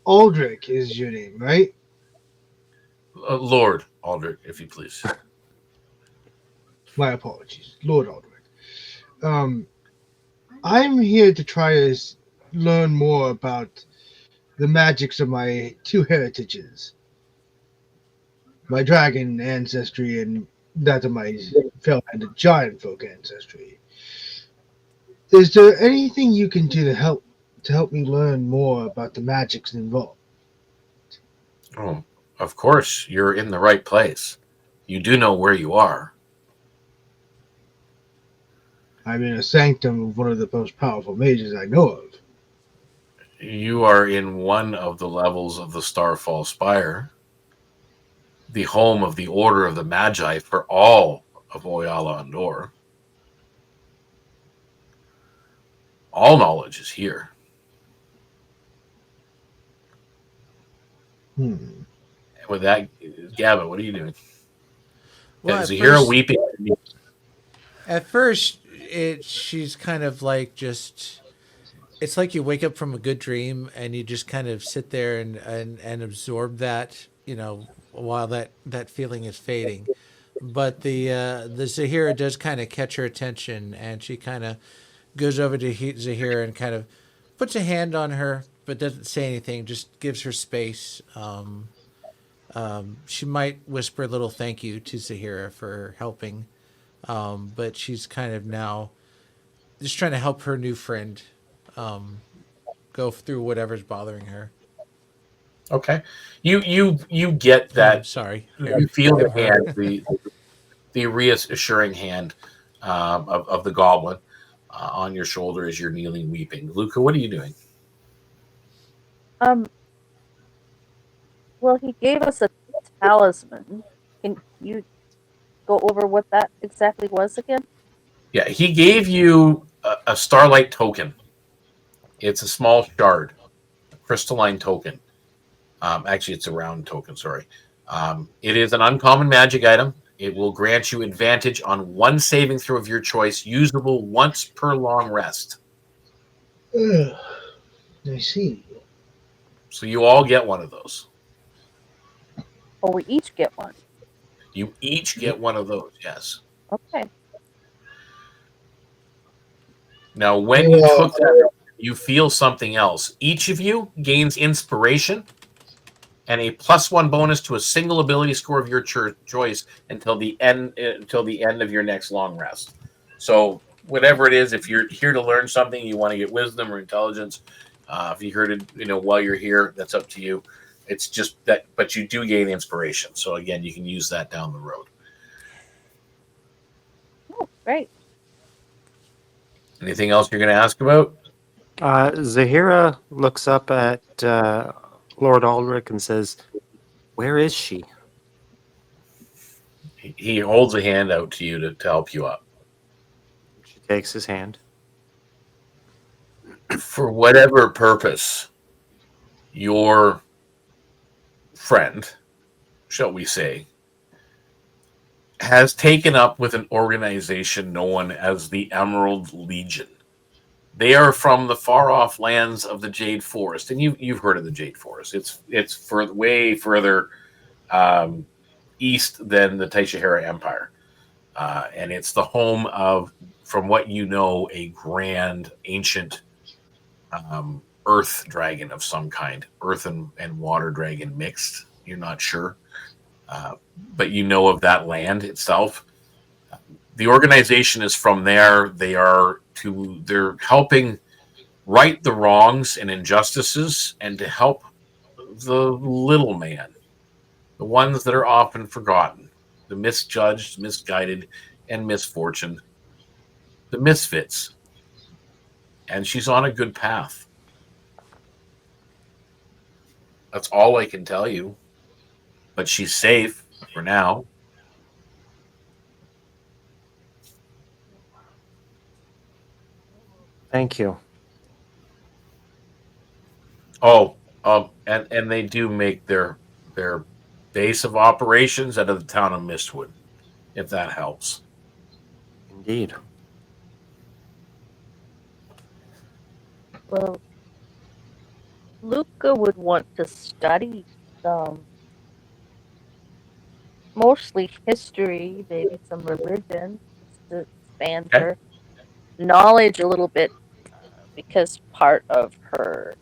Aldrich is your name, right? Lord Aldrich, if you please. My apologies, Lord Aldrich. I'm here to try to learn more about the magics of my two heritages. My dragon ancestry and that of my fell-handed giant folk ancestry. Is there anything you can do to help me learn more about the magics involved? Oh, of course, you're in the right place. You do know where you are. I'm in a sanctum of one of the most powerful mages I know of. You are in one of the levels of the Starfall Spire, the home of the Order of the Magi for all of Oyala Andor. All knowledge is here. And with that, Gabba, what are you doing? Well, is Zahira weeping? At first, she's kind of like just it's like you wake up from a good dream and you just kind of sit there and absorb that, while that feeling is fading. But the Zahira does kind of catch her attention, and she kind of goes over to Zahira and kind of puts a hand on her, but doesn't say anything. Just gives her space. She might whisper a little thank you to Zahira for helping, but she's kind of now just trying to help her new friend go through whatever's bothering her. Okay. You get that. Sorry. You feel the hand, the reassuring hand of the goblin on your shoulder as you're kneeling, weeping. Luka, what are you doing? Well, he gave us a talisman. Can you go over what that exactly was again? Yeah, he gave you a starlight token. It's a small shard, a crystalline token. Actually, it's a round token, sorry. It is an uncommon magic item. It will grant you advantage on one saving throw of your choice, usable once per long rest. I see. So you all get one of those. Oh, we each get one. You each get one of those, yes. Okay. Now, when you took that, you feel something else. Each of you gains inspiration and a +1 bonus to a single ability score of your choice until the end of your next long rest. So whatever it is, if you're here to learn something, you want to get wisdom or intelligence. If you heard it, while you're here, that's up to you. It's just that, but you do gain inspiration. So again, you can use that down the road. Oh, great. Anything else you're going to ask about? Zahira looks up at Lord Aldrich and says, "Where is she?" He holds a hand out to you to help you up. She takes his hand. For whatever purpose, your friend, shall we say, has taken up with an organization known as the Emerald Legion. They are from the far-off lands of the Jade Forest, and you've heard of the Jade Forest. It's way further east than the Taishahara Empire, and it's the home of, from what you know, a grand ancient earth dragon of some kind, earth and water dragon mixed. You're not sure, but you know of that land itself. The organization is from there. They're helping right the wrongs and injustices and to help the little man, the ones that are often forgotten, the misjudged, misguided, and misfortuned, the misfits. And she's on a good path. That's all I can tell you. But she's safe for now. Thank you. Oh, and they do make their base of operations out of the town of Mistwood, if that helps. Indeed. Well, Luka would want to study mostly history, maybe some religion, just to expand her knowledge a little bit, because part of her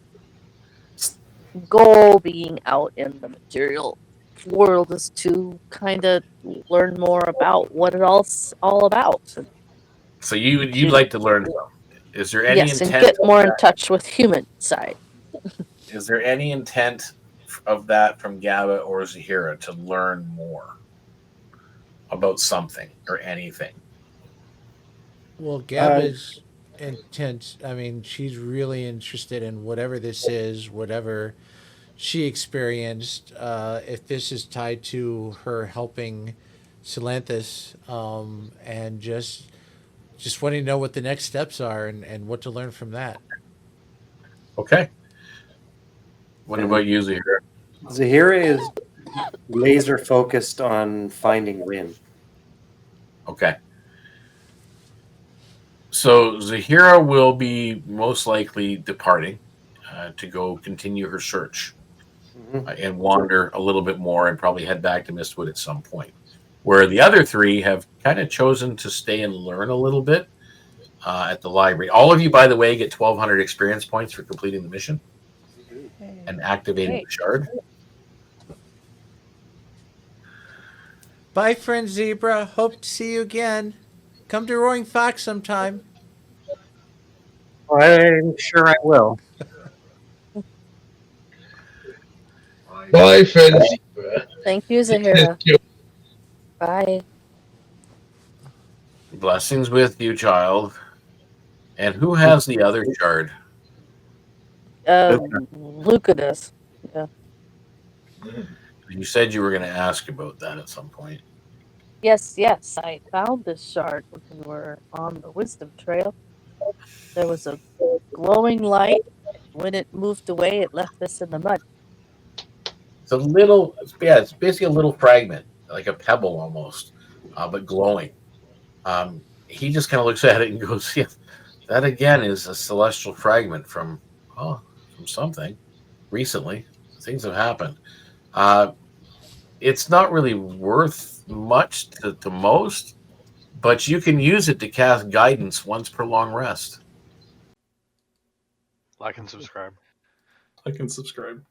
goal being out in the material world is to kind of learn more about what it's all about. So you'd like to learn some. Is there any yes, intent? And get more in touch with human side. Is there any intent of that from Gabba or Zahira to learn more about something or anything? Well, Gabba's intent, I mean, she's really interested in whatever this is, whatever she experienced. If this is tied to her helping Silanthus, and just wanting to know what the next steps are and what to learn from that. Okay. What about you, Zahira? Zahira is laser focused on finding Rin. Okay. So Zahira will be most likely departing to go continue her search and wander a little bit more and probably head back to Mistwood at some point. Where the other three have kind of chosen to stay and learn a little bit at the library. All of you, by the way, get 1,200 experience points for completing the mission and activating the shard. Bye, friend Zebra. Hope to see you again. Come to Roaring Fox sometime. I'm sure I will. Bye, friends. Thank you, Zahira. Bye. Blessings with you, child. And who has the other shard? Luka does. Yeah. You said you were going to ask about that at some point. Yes. I found this shard when we were on the Wisdom Trail. There was a glowing light. When it moved away, it left this in the mud. It's a little, it's basically a little fragment, like a pebble almost, but glowing. He just kind of looks at it and goes, "Yeah, that again is a celestial fragment from something recently. Things have happened. It's not really worth much to most, but you can use it to cast guidance once per long rest." Like and subscribe. Like and subscribe.